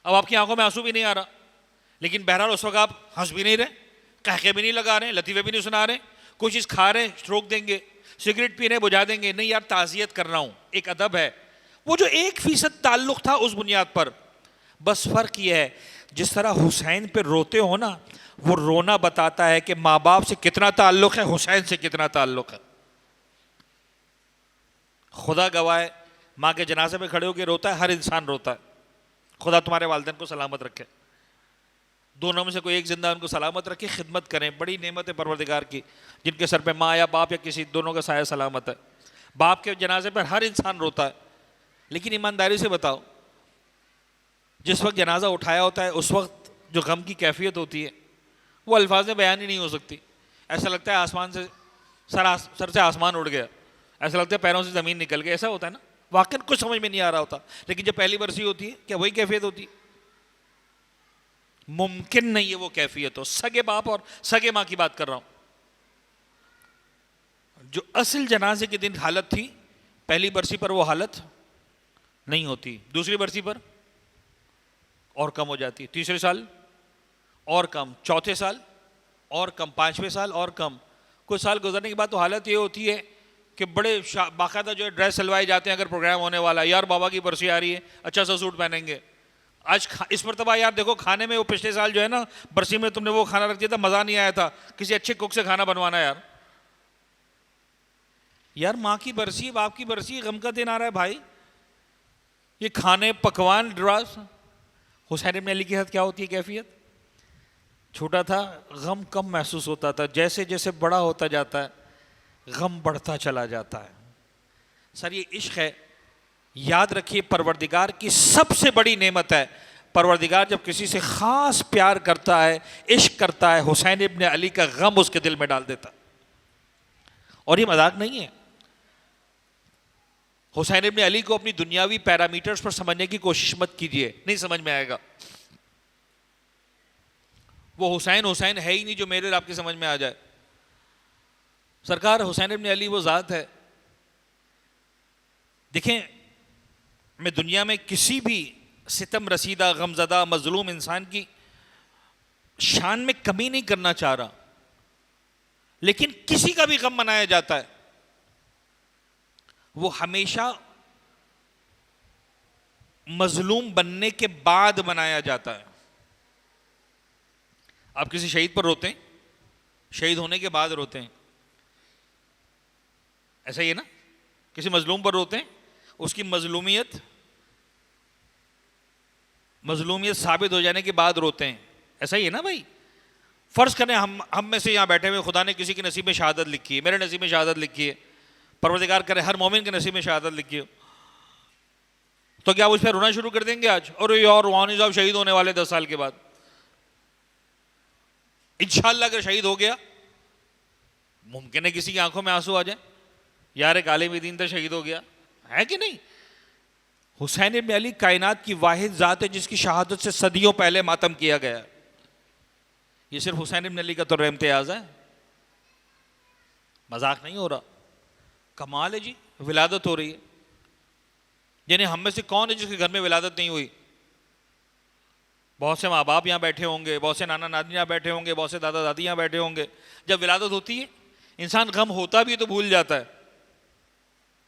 اب آپ کی آنکھوں میں آنسو بھی نہیں آ رہا، لیکن بہرحال اس وقت آپ ہنس بھی نہیں رہے، قہقہے بھی نہیں لگا رہے، لطیفے بھی نہیں سنا رہے، کوئی چیز کھا رہے ہیں روک دیں گے، سگریٹ پی رہے بجھا دیں گے. نہیں یار، تعزیت کر رہا ہوں، ایک ادب ہے. وہ جو 1% تعلق تھا اس بنیاد پر. بس فرق یہ ہے، جس طرح حسین پہ روتے ہو نا، وہ رونا بتاتا ہے کہ ماں باپ سے کتنا تعلق ہے، حسین سے کتنا تعلق ہے. خدا گواہ ہے، ماں کے جنازے پہ کھڑے ہو کے روتا ہے، ہر انسان روتا ہے. خدا تمہارے والدین کو سلامت رکھے، دونوں میں سے کوئی ایک زندہ ان کو سلامت رکھے. خدمت کریں، بڑی نعمت ہے پروردگار کی جن کے سر پہ ماں یا باپ یا کسی دونوں کا سایہ سلامت ہے. باپ کے جنازے پر ہر انسان روتا ہے، لیکن ایمانداری سے بتاؤ، جس وقت جنازہ اٹھایا ہوتا ہے اس وقت جو غم کی کیفیت ہوتی ہے وہ الفاظ میں بیان ہی نہیں ہو سکتی. ایسا لگتا ہے آسمان سے سر سے آسمان اڑ گیا، ایسا لگتا ہے پیروں سے زمین نکل گئی. ایسا ہوتا ہے نا، واقعاً کچھ سمجھ میں نہیں آ رہا ہوتا. لیکن جب پہلی برسی ہوتی ہے کیا وہی کیفیت ہوتی ہے؟ ممکن نہیں ہے وہ کیفیت ہو. سگے باپ اور سگے ماں کی بات کر رہا ہوں. جو اصل جنازے کے دن حالت تھی، پہلی برسی پر وہ حالت نہیں ہوتی، دوسری برسی پر اور کم ہو جاتی، تیسرے سال اور کم، چوتھے سال اور کم، 5ویں سال اور کم. کچھ سال گزرنے کے بعد تو حالت یہ ہوتی ہے کہ بڑے باقاعدہ جو ہے ڈریس سلوائے جاتے ہیں. اگر پروگرام ہونے والا ہے، یار بابا کی برسی آ رہی ہے، اچھا سا سوٹ پہنیں گے. آج اس مرتبہ یار دیکھو کھانے میں، وہ پچھلے سال جو ہے نا برسی میں تم نے وہ کھانا رکھ دیا تھا، مزہ نہیں آیا تھا، کسی اچھے کوک سے کھانا بنوانا. یار ماں کی برسی، باپ کی برسی، غم کا دن آ رہا ہے بھائی، یہ کھانے پکوان ڈراس. حسین ابن علی کے ساتھ کیا ہوتی ہے کیفیت؟ چھوٹا تھا، غم کم محسوس ہوتا تھا، جیسے جیسے بڑا ہوتا جاتا ہے غم بڑھتا چلا جاتا ہے. سر یہ عشق ہے، یاد رکھیے پروردگار کی سب سے بڑی نعمت ہے. پروردگار جب کسی سے خاص پیار کرتا ہے، عشق کرتا ہے، حسین ابن علی کا غم اس کے دل میں ڈال دیتا. اور یہ مذاق نہیں ہے. حسین ابن علی کو اپنی دنیاوی پیرامیٹرز پر سمجھنے کی کوشش مت کیجیے، نہیں سمجھ میں آئے گا. وہ حسین حسین ہے ہی نہیں جو میرے اور آپ کی سمجھ میں آ جائے. سرکار حسین ابن علی وہ ذات ہے. دیکھیں، میں دنیا میں کسی بھی ستم رسیدہ، غمزدہ، مظلوم انسان کی شان میں کمی نہیں کرنا چاہ رہا، لیکن کسی کا بھی غم منایا جاتا ہے وہ ہمیشہ مظلوم بننے کے بعد منایا جاتا ہے. آپ کسی شہید پر روتے ہیں، شہید ہونے کے بعد روتے ہیں، ایسا ہی ہے نا؟ کسی مظلوم پر روتے ہیں، اس کی مظلومیت ثابت ہو جانے کے بعد روتے ہیں، ایسا ہی ہے نا بھائی؟ فرض کریں ہم میں سے یہاں بیٹھے ہوئے خدا نے کسی کے نصیب میں شہادت لکھی ہے، میرے نصیب میں شہادت لکھی ہے، پروردگار کرے ہر مومن کے نصیب میں شہادت لکھی ہو، تو کیا اس پہ رونا شروع کر دیں گے آج؟ اور یار روحانی صاحب شہید ہونے والے 10 سال کے بعد. انشاءاللہ اگر شہید ہو گیا، ممکن ہے کسی کی آنکھوں میں آنسو آ جائے، یار ایک عالم دین تھا شہید ہو گیا، ہے کہ نہیں؟ حسین ابن علی کائنات کی واحد ذات ہے جس کی شہادت سے صدیوں پہلے ماتم کیا گیا. یہ صرف حسین ابن علی کا تو امتیاز ہے، مذاق نہیں ہو رہا، کمال ہے جی، ولادت ہو رہی ہے۔ یعنی ہم میں سے کون ہے جس کے گھر میں ولادت نہیں ہوئی؟ بہت سے ماں باپ یہاں بیٹھے ہوں گے، بہت سے نانا نانی یہاں بیٹھے ہوں گے، بہت سے دادا دادی یہاں بیٹھے ہوں گے۔ جب ولادت ہوتی ہے انسان غم ہوتا بھی ہے تو بھول جاتا ہے۔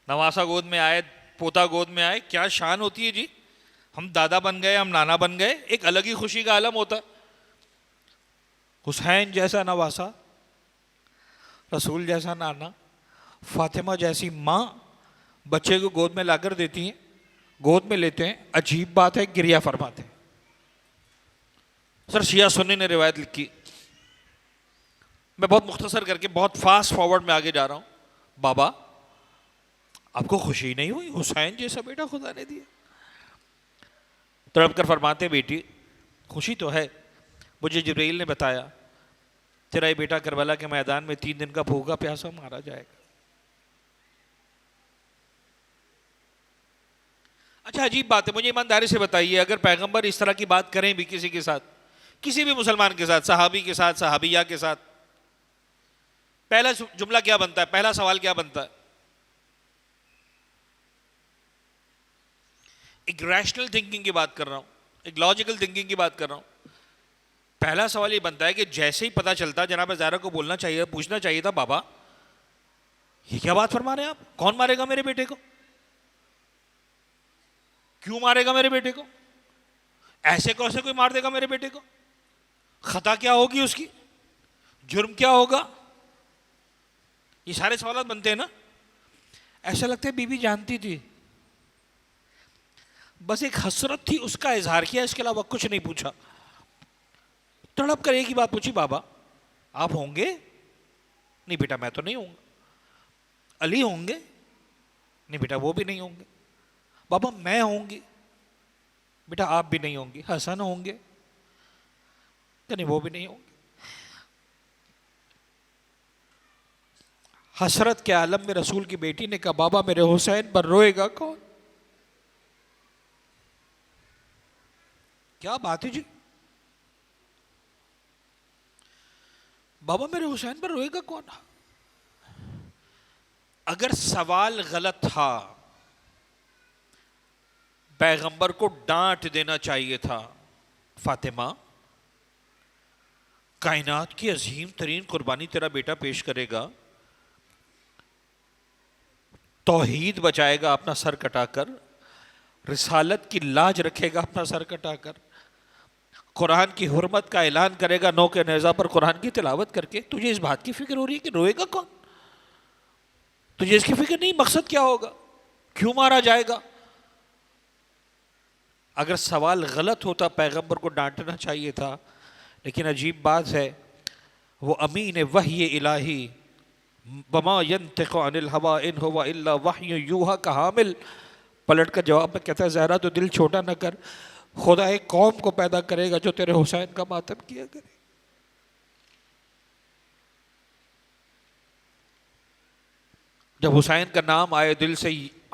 نواسا گود میں آئے، پوتا گود میں آئے، کیا شان ہوتی ہے جی، ہم دادا بن گئے، ہم نانا بن گئے، ایک الگ ہی خوشی کا عالم ہوتا ہے۔ حسین جیسا نواسا، رسول جیسا نانا، فاطمہ جیسی ماں بچے کو گود میں لا کر دیتی ہیں، گود میں لیتے ہیں، عجیب بات ہے، گریہ فرماتے ہیں۔ سر شیعہ سنی نے روایت لکھی، میں بہت مختصر کر کے بہت فاسٹ فارورڈ میں آگے جا رہا ہوں۔ بابا آپ کو خوشی نہیں ہوئی؟ حسین جیسا بیٹا خدا نے دیا۔ تڑپ کر فرماتے بیٹی خوشی تو ہے، مجھے جبرائیل نے بتایا تیرا یہ بیٹا کربلا کے میدان میں 3 دن کا بھوکا پیاسا مارا جائے گا۔ اچھا عجیب بات ہے، مجھے ایمانداری سے بتائیے، اگر پیغمبر اس طرح کی بات کریں بھی کسی کے ساتھ، کسی بھی مسلمان کے ساتھ، صحابی کے ساتھ، صحابیہ کے ساتھ، پہلا جملہ کیا بنتا ہے، پہلا سوال کیا بنتا ہے؟ ایک ریشنل تھنکنگ کی بات کر رہا ہوں، ایک لاجیکل تھنکنگ کی بات کر رہا ہوں۔ پہلا سوال یہ بنتا ہے کہ جیسے ہی پتا چلتا جناب زہرا کو بولنا چاہیے، پوچھنا چاہیے تھا بابا یہ کیا بات فرما رہے ہیں آپ، کون مارے گا میرے بیٹے کو، کیوں مارے گا میرے بیٹے کو، ایسے کیسے کوئی مار دے گا میرے بیٹے کو، خطا کیا ہوگی اس کی، جرم کیا ہوگا؟ یہ سارے سوالات بنتے ہیں نا۔ ایسا لگتا ہے بی بی جانتی تھی، بس ایک حسرت تھی اس کا اظہار کیا، اس کے علاوہ کچھ نہیں پوچھا۔ تڑپ کر ایک ہی بات پوچھی، بابا آپ ہوں گے؟ نہیں بیٹا میں تو نہیں ہوں گا۔ علی ہوں گے؟ نہیں بیٹا وہ بھی نہیں ہوں گے۔ بابا میں ہوں گی؟ بیٹا آپ بھی نہیں ہوں گی۔ حسن ہوں گے؟ کہ نہیں وہ بھی نہیں ہوں گے۔ حسرت کے عالم میں رسول کی بیٹی نے کہا بابا میرے حسین پر روئے گا کون؟ کیا بات ہے جی، بابا میرے حسین پر روئے گا کون؟ اگر سوال غلط تھا پیغمبر کو ڈانٹ دینا چاہیے تھا، فاطمہ کائنات کی عظیم ترین قربانی تیرا بیٹا پیش کرے گا، توحید بچائے گا اپنا سر کٹا کر، رسالت کی لاج رکھے گا اپنا سر کٹا کر، قرآن کی حرمت کا اعلان کرے گا نو کے نیزہ پر قرآن کی تلاوت کر کے، تجھے اس بات کی فکر ہو رہی ہے کہ روئے گا کون؟ تجھے اس کی فکر نہیں مقصد کیا ہوگا، کیوں مارا جائے گا؟ اگر سوال غلط ہوتا پیغمبر کو ڈانٹنا چاہیے تھا، لیکن عجیب بات ہے وہ امین وحی الہی وما ینطق عن الہوی ان ہوا الا وحی یوحی کا حامل پلٹ کر جواب میں کہتا ہے زہرا تو دل چھوٹا نہ کر، خدا ایک قوم کو پیدا کرے گا جو تیرے حسین کا ماتم کیا کرے۔ جب حسین کا نام آئے دل سے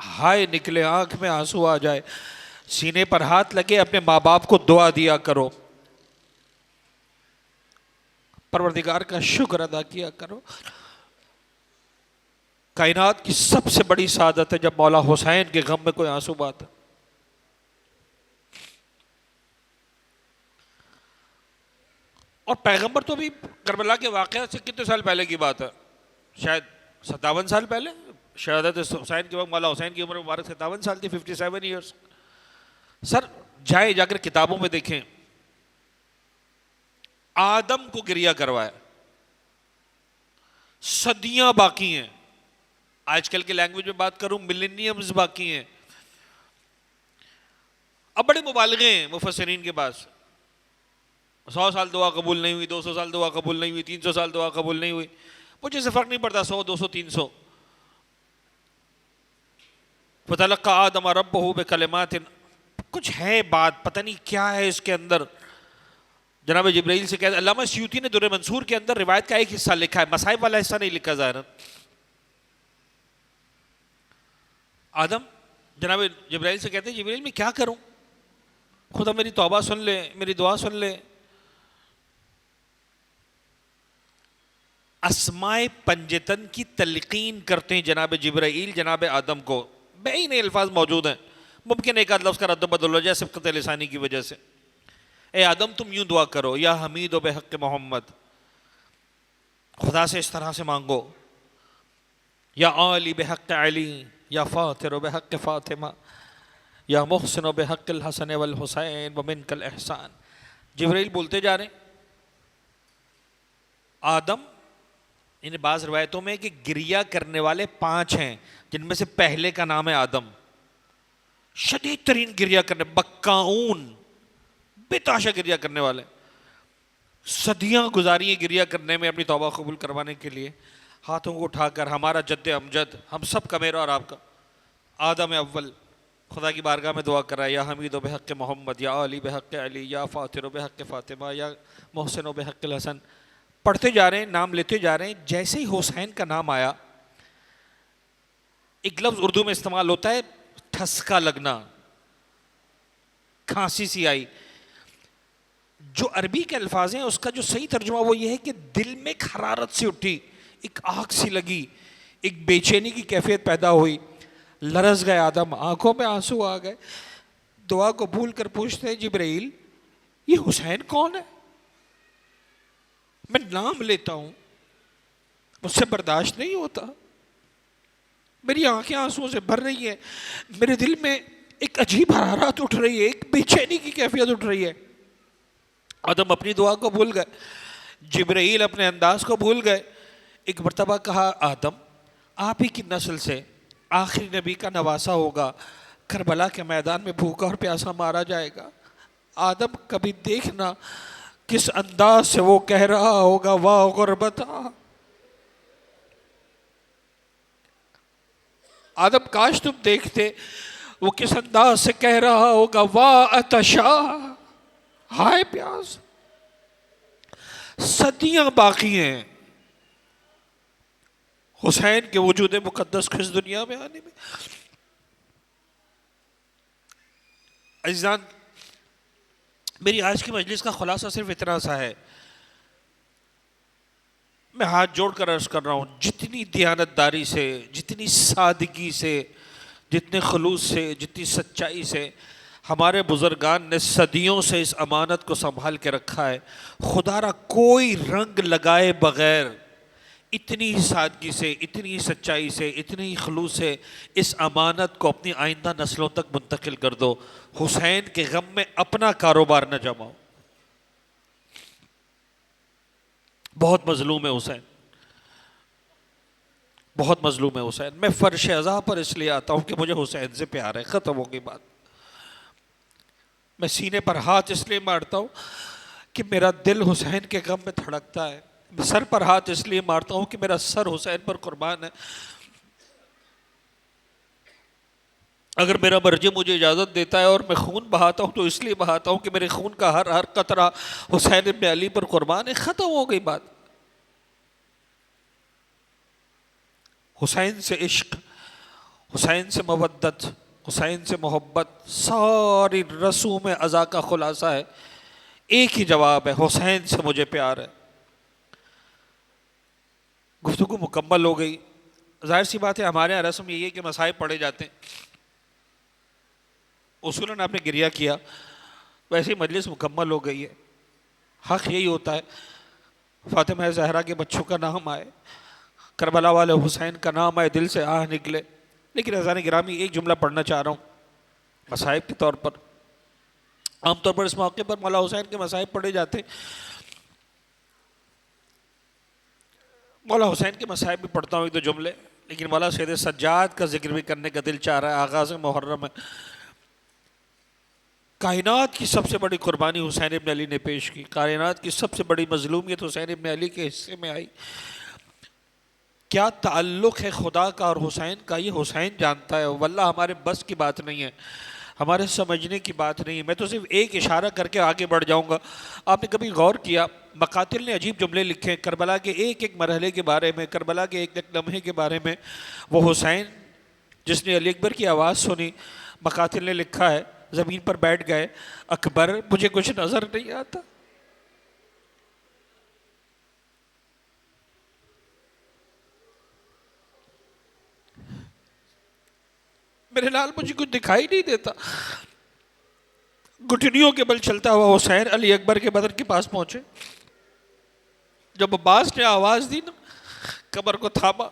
ہائے نکلے، آنکھ میں آنسو آ جائے، سینے پر ہاتھ لگے، اپنے ماں باپ کو دعا دیا کرو، پروردگار کا شکر ادا کیا کرو۔ کائنات کی سب سے بڑی سعادت ہے جب مولا حسین کے غم میں کوئی آنسو باتا۔ اور پیغمبر تو بھی کربلا کے واقعہ سے کتنے سال پہلے کی بات ہے، شاید 57 سال پہلے، شہادت حسین کے وقت مولا حسین کی عمر مبارک 57 سال تھی، 57 ایئرس۔ سر جائیں جا کر کتابوں میں دیکھیں، آدم کو گریہ کروایا، صدیاں باقی ہیں، آج کل کے لینگویج میں بات کروں ملینیمز باقی ہیں۔ اب بڑے مبالغے ہیں مفسرین کے پاس، 100 سال دعا قبول نہیں ہوئی، 200 سال دعا قبول نہیں ہوئی، 300 سال دعا قبول نہیں ہوئی، مجھے سے فرق نہیں پڑتا، 100 200 300۔ فَتَلَقَّى آدَمَ رَبَّهُ بِكَلِمَاتٍ، کچھ ہے بات، پتہ نہیں کیا ہے اس کے اندر۔ جناب جبرائیل سے کہتے ہیں، علامہ سیوطی نے در منصور کے اندر روایت کا ایک حصہ لکھا ہے، مصائب والا حصہ نہیں لکھا ظاہراً۔ آدم جناب جبرائیل سے کہتے ہیں جبرائیل میں کیا کروں، خدا میری توبہ سن لے، میری دعا سن لے۔ اسماء پنجتن کی تلقین کرتے ہیں جناب جبرائیل جناب آدم کو. بہین الفاظ موجود ہیں, ممکن ایک آدھ لفظ کا رد و بدل ہو جائے سبقت لسانی کی وجہ سے. اے آدم تم یوں دعا کرو, یا حمید و بحق محمد, خدا سے اس طرح سے مانگو, یا علی بحق علی, یا فاطر و بحق فاطمہ, یا محسن و بحق الحسن والحسین ومنک الاحسان. جبرائیل بولتے جا رہے ہیں. آدم, ان بعض روایتوں میں کہ گریہ کرنے والے 5 ہیں, جن میں سے پہلے کا نام ہے آدم. شدید ترین گریہ کرنے, بکاؤن, بے تحاشا گریہ کرنے والے, صدیاں گزاری ہیں گریہ کرنے میں اپنی توبہ قبول کروانے کے لیے. ہاتھوں کو اٹھا کر ہمارا جد امجد, ہم سب کا, میرا اور آپ کا, آدم اول خدا کی بارگاہ میں دعا کر رہا ہے, یا حمید و بحق محمد, یا علی بحق علی, یا فاطر و بحق فاطمہ, یا محسن و بحق الحسن. پڑھتے جا رہے ہیں, نام لیتے جا رہے ہیں. جیسے ہی حسین کا نام آیا, ایک لفظ اردو میں استعمال ہوتا ہے ٹھسکا لگنا, کھانسی سی آئی. جو عربی کے الفاظ ہیں اس کا جو صحیح ترجمہ وہ یہ ہے کہ دل میں ایک حرارت سی اٹھی, ایک آگ سی لگی, ایک بے چینی کی کیفیت پیدا ہوئی. لرز گئے آدم, آنکھوں میں آنسو آ گئے. دعا کو بھول کر پوچھتے ہیں جبرائیل یہ حسین کون ہے؟ میں نام لیتا ہوں, مجھ سے برداشت نہیں ہوتا, میری آنکھیں آنسوؤں سے بھر رہی ہیں, میرے دل میں ایک عجیب حرارت اٹھ رہی ہے, ایک بے چینی کی کیفیت اٹھ رہی ہے. آدم اپنی دعا کو بھول گئے, جبرائیل اپنے انداز کو بھول گئے. ایک مرتبہ کہا, آدم آپ ہی کی نسل سے آخری نبی کا نواسا ہوگا, کربلا کے میدان میں بھوکا اور پیاسا مارا جائے گا. آدم کبھی دیکھنا کس انداز سے وہ کہہ رہا ہوگا واہ غربتا. آدم کاش تم دیکھتے وہ کس انداز سے کہہ رہا ہوگا واہ عطشا, ہائے پیاس. صدیاں باقی ہیں حسین کے وجود مقدس کو اس دنیا میں آنے میں. عزیزان, میری آج کی مجلس کا خلاصہ صرف اتنا سا ہے. میں ہاتھ جوڑ کر عرض کر رہا ہوں, جتنی دیانتداری سے, جتنی سادگی سے, جتنے خلوص سے, جتنی سچائی سے ہمارے بزرگان نے صدیوں سے اس امانت کو سنبھال کے رکھا ہے, خدا را کوئی رنگ لگائے بغیر اتنی ہی سادگی سے, اتنی ہی سچائی سے, اتنی ہی خلوص سے اس امانت کو اپنی آئندہ نسلوں تک منتقل کر دو. حسین کے غم میں اپنا کاروبار نہ جماؤ. بہت مظلوم ہے حسین, بہت مظلوم ہے حسین. میں فرش عزا پر اس لیے آتا ہوں کہ مجھے حسین سے پیار ہے, ختم ہو گئی بات. میں سینے پر ہاتھ اس لیے مارتا ہوں کہ میرا دل حسین کے غم میں دھڑکتا ہے. میں سر پر ہاتھ اس لیے مارتا ہوں کہ میرا سر حسین پر قربان ہے. اگر میرا مرجع مجھے اجازت دیتا ہے اور میں خون بہاتا ہوں تو اس لیے بہاتا ہوں کہ میرے خون کا ہر ہر قطرہ حسین ابن علی پر قربان ہے. ختم ہو گئی بات. حسین سے عشق, حسین سے مودت, حسین سے محبت, ساری رسوم ازا کا خلاصہ ہے, ایک ہی جواب ہے, حسین سے مجھے پیار ہے. گفتگو مکمل ہو گئی. ظاہر سی بات ہے ہمارے یہاں رسم یہی ہے کہ مصائب پڑھے جاتے ہیں. اصولاً آپ نے گریہ کیا, ویسے ہی مجلس مکمل ہو گئی ہے. حق یہی ہوتا ہے فاطمہ زہرا کے بچوں کا نام آئے, کربلا والے حسین کا نام آئے, دل سے آہ نکلے. لیکن عزیزان گرامی ایک جملہ پڑھنا چاہ رہا ہوں مصائب کے طور پر. عام طور پر اس موقع پر مولا حسین کے مصائب پڑھے جاتے ہیں. مولا حسین کے مصائب بھی پڑھتا ہوں ایک دو جملے, لیکن مولا سید سجاد کا ذکر بھی کرنے کا دل چاہ رہا ہے. آغاز محرم ہے. کائنات کی سب سے بڑی قربانی حسین ابن علی نے پیش کی, کائنات کی سب سے بڑی مظلومیت حسین ابن علی کے حصے میں آئی. کیا تعلق ہے خدا کا اور حسین کا, یہ حسین جانتا ہے. واللہ ہمارے بس کی بات نہیں ہے, ہمارے سمجھنے کی بات نہیں ہے. میں تو صرف ایک اشارہ کر کے آگے بڑھ جاؤں گا. آپ نے کبھی غور کیا, مقاتل نے عجیب جملے لکھے ہیں کربلا کے ایک ایک مرحلے کے بارے میں, کربلا کے ایک ایک لمحے کے بارے میں. وہ حسین جس نے علی اکبر کی آواز سنی, مقاتل نے لکھا ہے زمین پر بیٹھ گئے, اکبر مجھے کچھ نظر نہیں آتا. میرے لال مجھے کچھ دکھائی نہیں دیتا. گھٹنیوں کے بل چلتا ہوا حسین علی اکبر کے بدن کے پاس پہنچے. جب عباس نے آواز دی نا، کمر کو تھاما،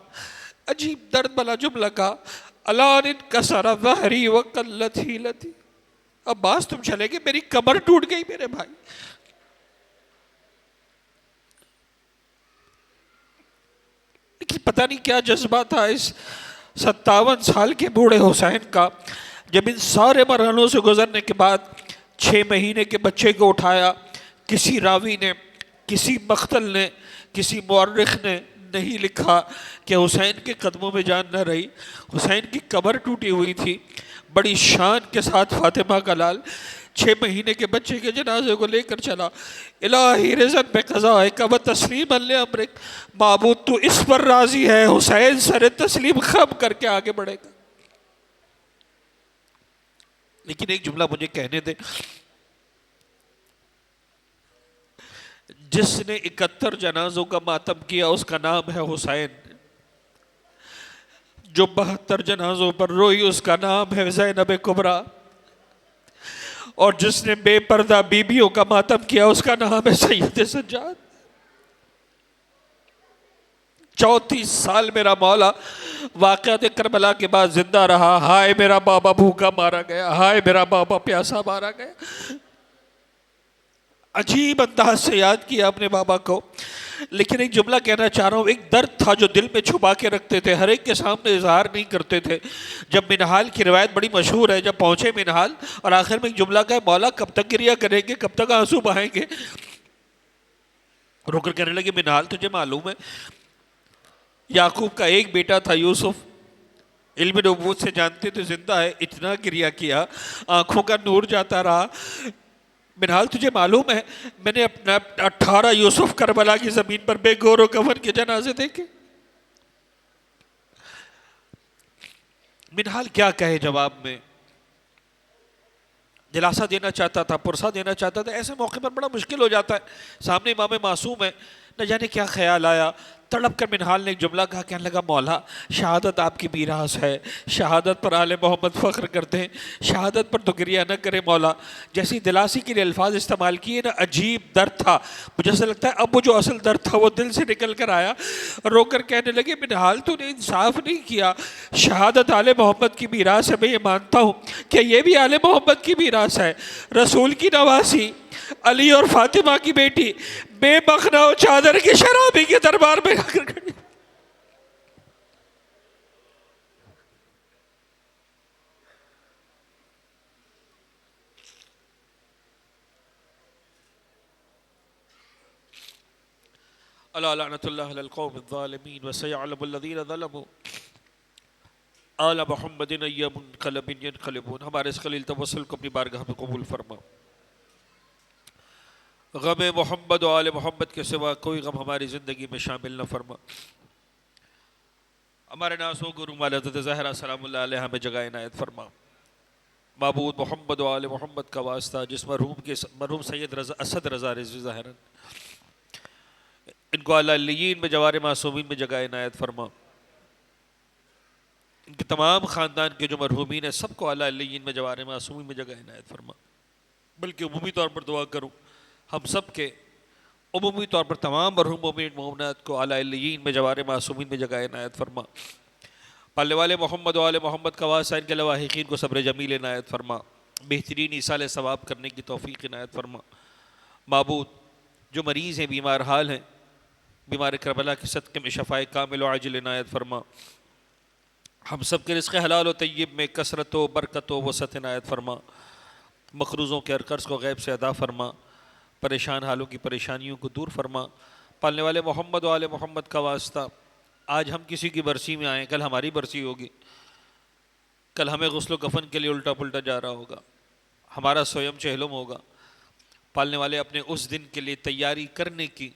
عجیب درد بلا جملہ کہا، الان انکسر ظہری وقلت حیلتی. عباس تم چلے گے، میری کمر ٹوٹ گئی میرے بھائی. لیکن پتہ نہیں کیا جذبہ تھا اس 57 سال کے بوڑھے حسین کا. جب ان سارے مرحلوں سے گزرنے کے بعد 6 مہینے کے بچے کو اٹھایا، کسی راوی نے، کسی مختل نے، کسی مورخ نے نہیں لکھا کہ حسین کے قدموں میں جان نہ رہی. حسین کی کمر ٹوٹی ہوئی تھی. بڑی شان کے ساتھ فاطمہ کا لال 6 مہینے کے بچے کے جنازے کو لے کر چلا. الہی رضن پہ قضائے و تسلیم امرک، معبود تو اس پر راضی ہے. حسین سر تسلیم خم کر کے آگے بڑھے گا. لیکن ایک جملہ مجھے کہنے دے، جس نے 71 جنازوں کا ماتم کیا اس کا نام ہے حسین. جو 72 جنازوں پر روئی اس کا نام ہے زینب کبریٰ. اور جس نے بے پردہ بیویوں کا ماتم کیا اس کا نام ہے سید سجاد. 34 سال میرا مولا واقعات کربلا کے بعد زندہ رہا. ہائے میرا بابا بھوکا مارا گیا، ہائے میرا بابا پیاسا مارا گیا. عجیب انداز سے یاد کیا اپنے بابا کو. لیکن ایک جملہ کہنا چاہ رہا ہوں، ایک درد تھا جو دل میں چھپا کے رکھتے تھے، ہر ایک کے سامنے اظہار نہیں کرتے تھے. جب منہال کی روایت بڑی مشہور ہے، جب پہنچے منہال اور آخر میں ایک جملہ کہا، مولا کب تک گریہ کریں گے، کب تک آنسو بہائیں گے. رو کر کہنے لگے، منہال تجھے معلوم ہے یعقوب کا ایک بیٹا تھا یوسف، علم نبوت سے جانتے تو زندہ ہے، اتنا گریہ کیا آنکھوں کا نور جاتا رہا. منہال تجھے معلوم ہے میں نے اپنا 18 یوسف کربلا کی زمین پر بے گور و کفن کے جنازے دیکھے. منہال کیا کہے جواب میں، دلاسا دینا چاہتا تھا، پرسہ دینا چاہتا تھا. ایسے موقع پر بڑا مشکل ہو جاتا ہے، سامنے امام معصوم ہے، نہ جانے کیا خیال آیا. تڑپ کر منہال نے ایک جملہ کہا، کہنے لگا، مولا شہادت آپ کی میراث ہے، شہادت پر آل محمد فخر کرتے ہیں، شہادت پر تو گریہ نہ کرے مولا. جیسی دلاسی کے لیے الفاظ استعمال کیے نا، عجیب درد تھا. مجھے ایسا لگتا ہے اب وہ جو اصل درد تھا وہ دل سے نکل کر آیا. رو کر کہنے لگے، منہال تو نے انصاف نہیں کیا، شہادت آل محمد کی میراث ہے، میں یہ مانتا ہوں کہ یہ بھی آل محمد کی میراث ہے. رسول کی نواسی، علی اور فاطمہ کی بیٹی، بے مخنا و چادر کی شرابی کے دربار میں آ کر کھڑی. الا لعنت اللہ علی القوم الظالمین وسیعلم الذین ظلموا آل محمد ای منقلب ینقلبون. ہمارے اس خلیل توسل کو اپنی بارگاہ میں قبول فرما. غم محمد و آل محمد کے سوا کوئی غم ہماری زندگی میں شامل نہ فرما. ہمارے ناز و گرو مولا حضرت زہرا سلام اللہ علیہ میں جگہ عنایت فرما. معبود محمد و آل محمد کا واسطہ جس مرحوم سید اسد رضا رضوی ظاہراً، ان کو اعلیٰ علیین میں جوار معصومین میں جگہ عنایت فرما. ان کے تمام خاندان کے جو مرحومین ہیں سب کو اعلیٰ علیین میں جوار معصومین میں جگہ عنایت فرما. بلکہ عمومی طور پر دعا کروں ہم سب کے، عمومی طور پر تمام مرحوم مومنین مومنات کو اعلیٰ علیین میں جوار معصومین میں جگہ عنایت فرما. پالنے والے محمد و آل محمد کا واسطہ ان کے لواحقین کو صبر جمیل عنایت فرما، بہترین ایصال ثواب کرنے کی توفیق عنایت فرما. معبود جو مریض ہیں، بیمار حال ہیں، بیمار کربلا کے صدقے میں شفاء کامل و عاجل عنایت فرما. ہم سب کے رزق حلال و طیب میں کثرت و برکت و وسعت عنایت فرما. مقروضوں کے ہر قرض کو غیب سے ادا فرما، پریشان حالوں کی پریشانیوں کو دور فرما. پالنے والے محمد و آل محمد کا واسطہ آج ہم کسی کی برسی میں آئیں، کل ہماری برسی ہوگی، کل ہمیں غسل و کفن کے لیے الٹا پلٹا جا رہا ہوگا، ہمارا سویم چہلم ہوگا. پالنے والے اپنے اس دن کے لیے تیاری کرنے کی،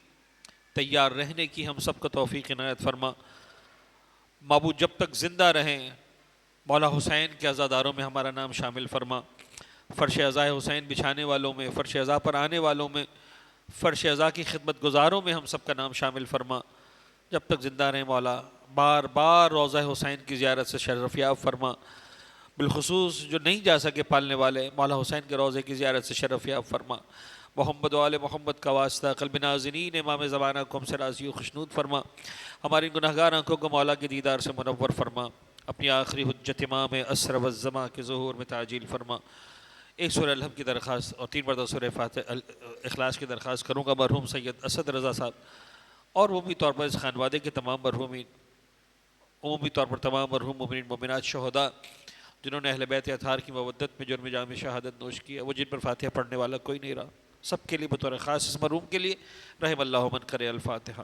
تیار رہنے کی ہم سب کو توفیق عنایت فرما. معبود جب تک زندہ رہیں مولا حسین کے عزاداروں میں ہمارا نام شامل فرما. فرش عزائے حسین بچھانے والوں میں، فرش عزا پر آنے والوں میں، فرش عزا کی خدمت گزاروں میں ہم سب کا نام شامل فرما. جب تک زندہ رہیں مولا بار بار روضہ حسین کی زیارت سے شرف یاب فرما. بالخصوص جو نہیں جا سکے پالنے والے، مولا حسین کے روضے کی زیارت سے شرف یاب فرما، محمد و آل محمد کا واسطہ قلب ناظرین امام زمانہ کو ہم سے راضی و خوشنود فرما، ہماری گناہگار آنکھوں کو مولا کے دیدار سے منور فرما، اپنی آخری حجت امام اسر والزماں کے ظہور میں تعجیل فرما۔ ایک سورہ الحمد کی درخواست اور 3 مرتبہ سورہ فاتح اخلاص کی درخواست کروں گا مرحوم سید اسد رضا صاحب، اور عمومی طور پر اس خانوادے کے تمام مرحومین، عمومی طور پر تمام مرحوم مومنین مومنات شہداء جنہوں نے اہل بیت اطہار کی مودت میں جرم جام شہادت نوش کیا، وہ جن پر فاتحہ پڑھنے والا کوئی نہیں رہا، سب کے لیے بطور خاص اس مرحوم کے لیے رحم اللہ من کرے الفاتحہ۔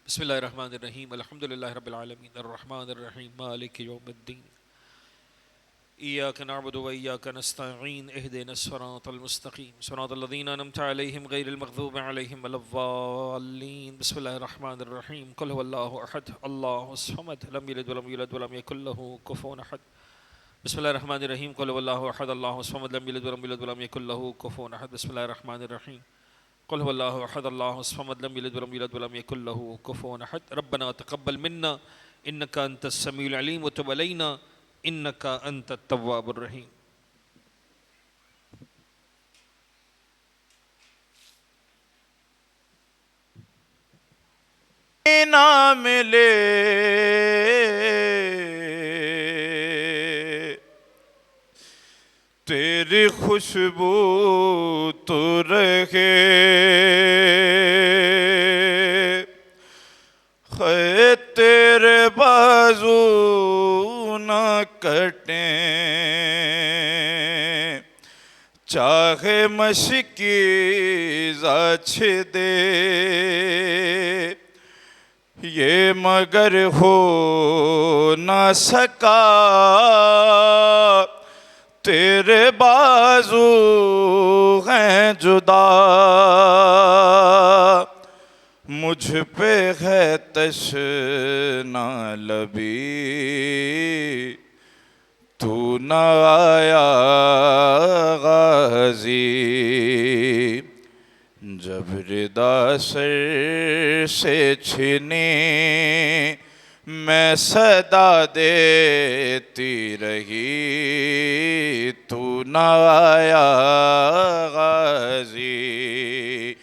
بسم اللہ الرحمن الرحیم، الحمدللہ رب العالمین الرحمن الرحیم مالک یوم الدین، ایاک نعبد و ایاک نستعین، اہدنا الصراط المستقیم صراط الذین انعمت علیہم غیر المغضوب علیہم ولا الضالین۔ بسم اللہ الرحمن الرحیم، قل هو اللہ احد اللہ الصمد لم یلد ولم یولد ولم یکن له کفوا احد۔ بسم اللہ الرحمن الرحیم، قل هو اللہ احد اللہ الصمد لم یلد ولم یولد ولم یکن له کفوا احد۔ بسم اللہ الرحمن الرحیم، قل هو اللہ احد اللہ الصمد لم یلد ولم یولد ولم یکن له کفوا احد۔ ربنا تقبل منا انک انت السمیع العلیم وتب علینا انک انت التواب الرحیم۔ نہ ملے تیری خوشبو تو رہے، خیر تیرے بازو نہ کٹیں، چاہے مشکی زاچ دے، یہ مگر ہو نہ سکا تیرے بازو ہیں جدا، مجھ پہ ہے تشنا لبی تو نہ آیا غازی، جب ردا سر سے چھنی میں صدا دیتی رہی، تو نہ آیا غازی،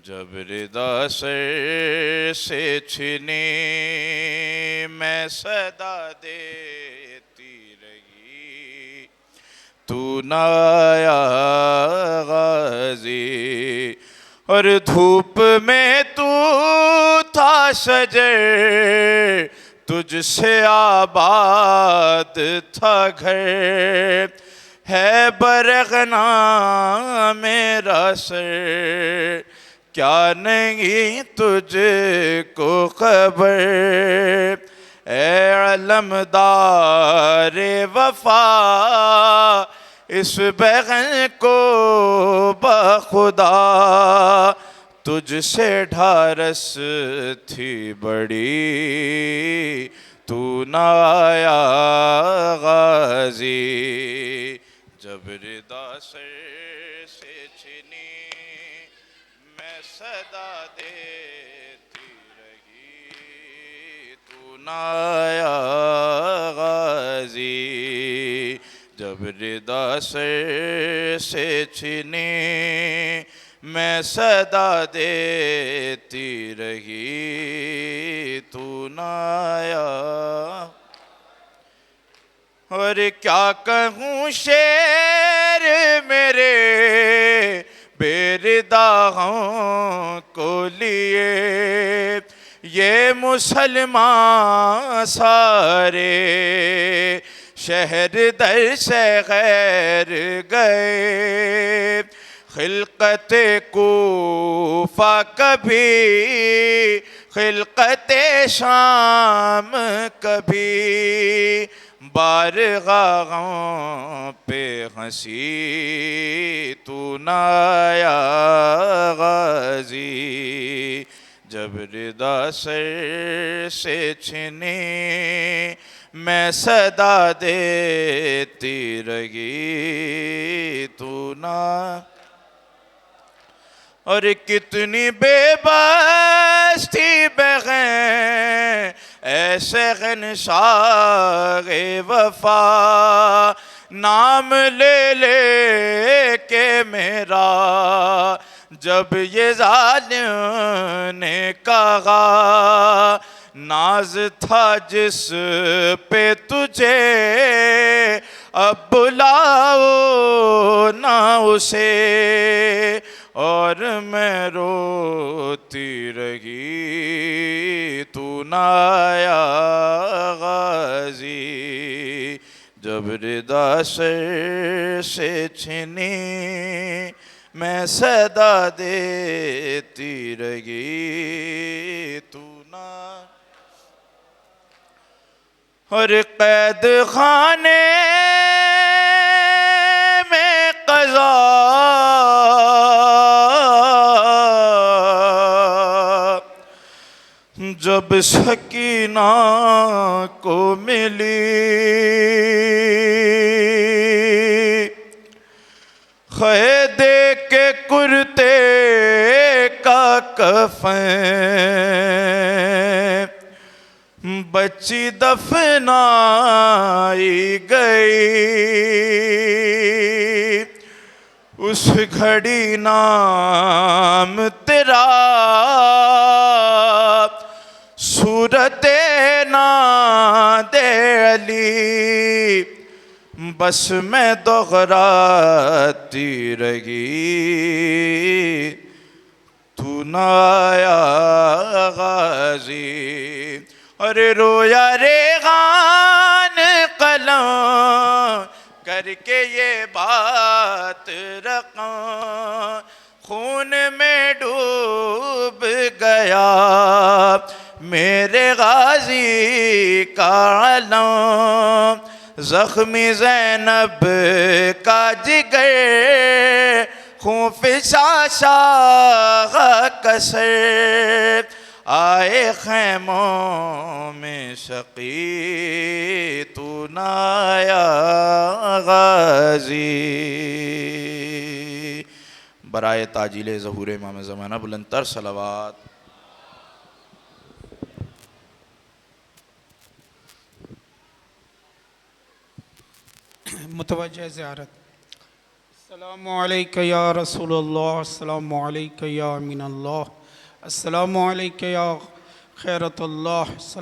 جب ردا سر سے چھنی میں صدا دیتی رہی، تو نہ آیا غازی، اور دھوپ میں تو تھا شجر، تجھ سے آباد تھا گھر، ہے برغنا میرا سر، کیا نہیں تجھ کو خبر، اے علمدار وفا اس بغل کو بخدا، تجھ سے ڈھارس تھی بڑی، تو نہ آیا غازی، جب ردا سر سے چھنی میں صدا دیتی رہی، تو نہ آیا غازی، جب ردا سر سے چھنی میں صدا دیتی رہی، تو نہ آیا۔ اور کیا کہوں شعر میرے بے رداؤں کو لیے، یہ مسلمان سارے شہر در سے غیر گئے، خلقت کوفہ کبھی خلقت شام کبھی، بارگاہوں پہ ہنسی تو نہ آیا غازی، جب ردا سر سے چھنی میں صدا دیتی رہی، تو نہ۔ اور کتنی بے بس تھی بغیر اے شہنشاہ وفا نام لے لے کے میرا جب یہ ظالم نے کہا ناز تھا جس پہ تجھے اب بلاؤ نہ اسے اور میں روتی رہی تو نہ آیا غازی جب ردا سر سے چھنی میں صدا دیتی رہی تو نہ اور قید خانے میں قضا جب سکینہ کو ملی خیدے کے کرتے کا کفن بچی دفنائی گئی اس گھڑی نام تیرا صورت ناد علی بس میں دغراتی رہی تو نہ آیا غازی ارے رویا ریحان قلم کر کے یہ بات رقم خون میں ڈوب گیا میرے غازی کا علم زخمی زینب کا جگر خون فشا شاہ کسر آئے خیموں میں شقی تو نہ آیا غازی برائے تاجیل ظہور امام زمانہ بلند تر صلوات متوجہ زیارت السلام علیکہ یا رسول اللہ السلام علیکہ یا امین اللہ السلام علیکہ یا خیرت اللہ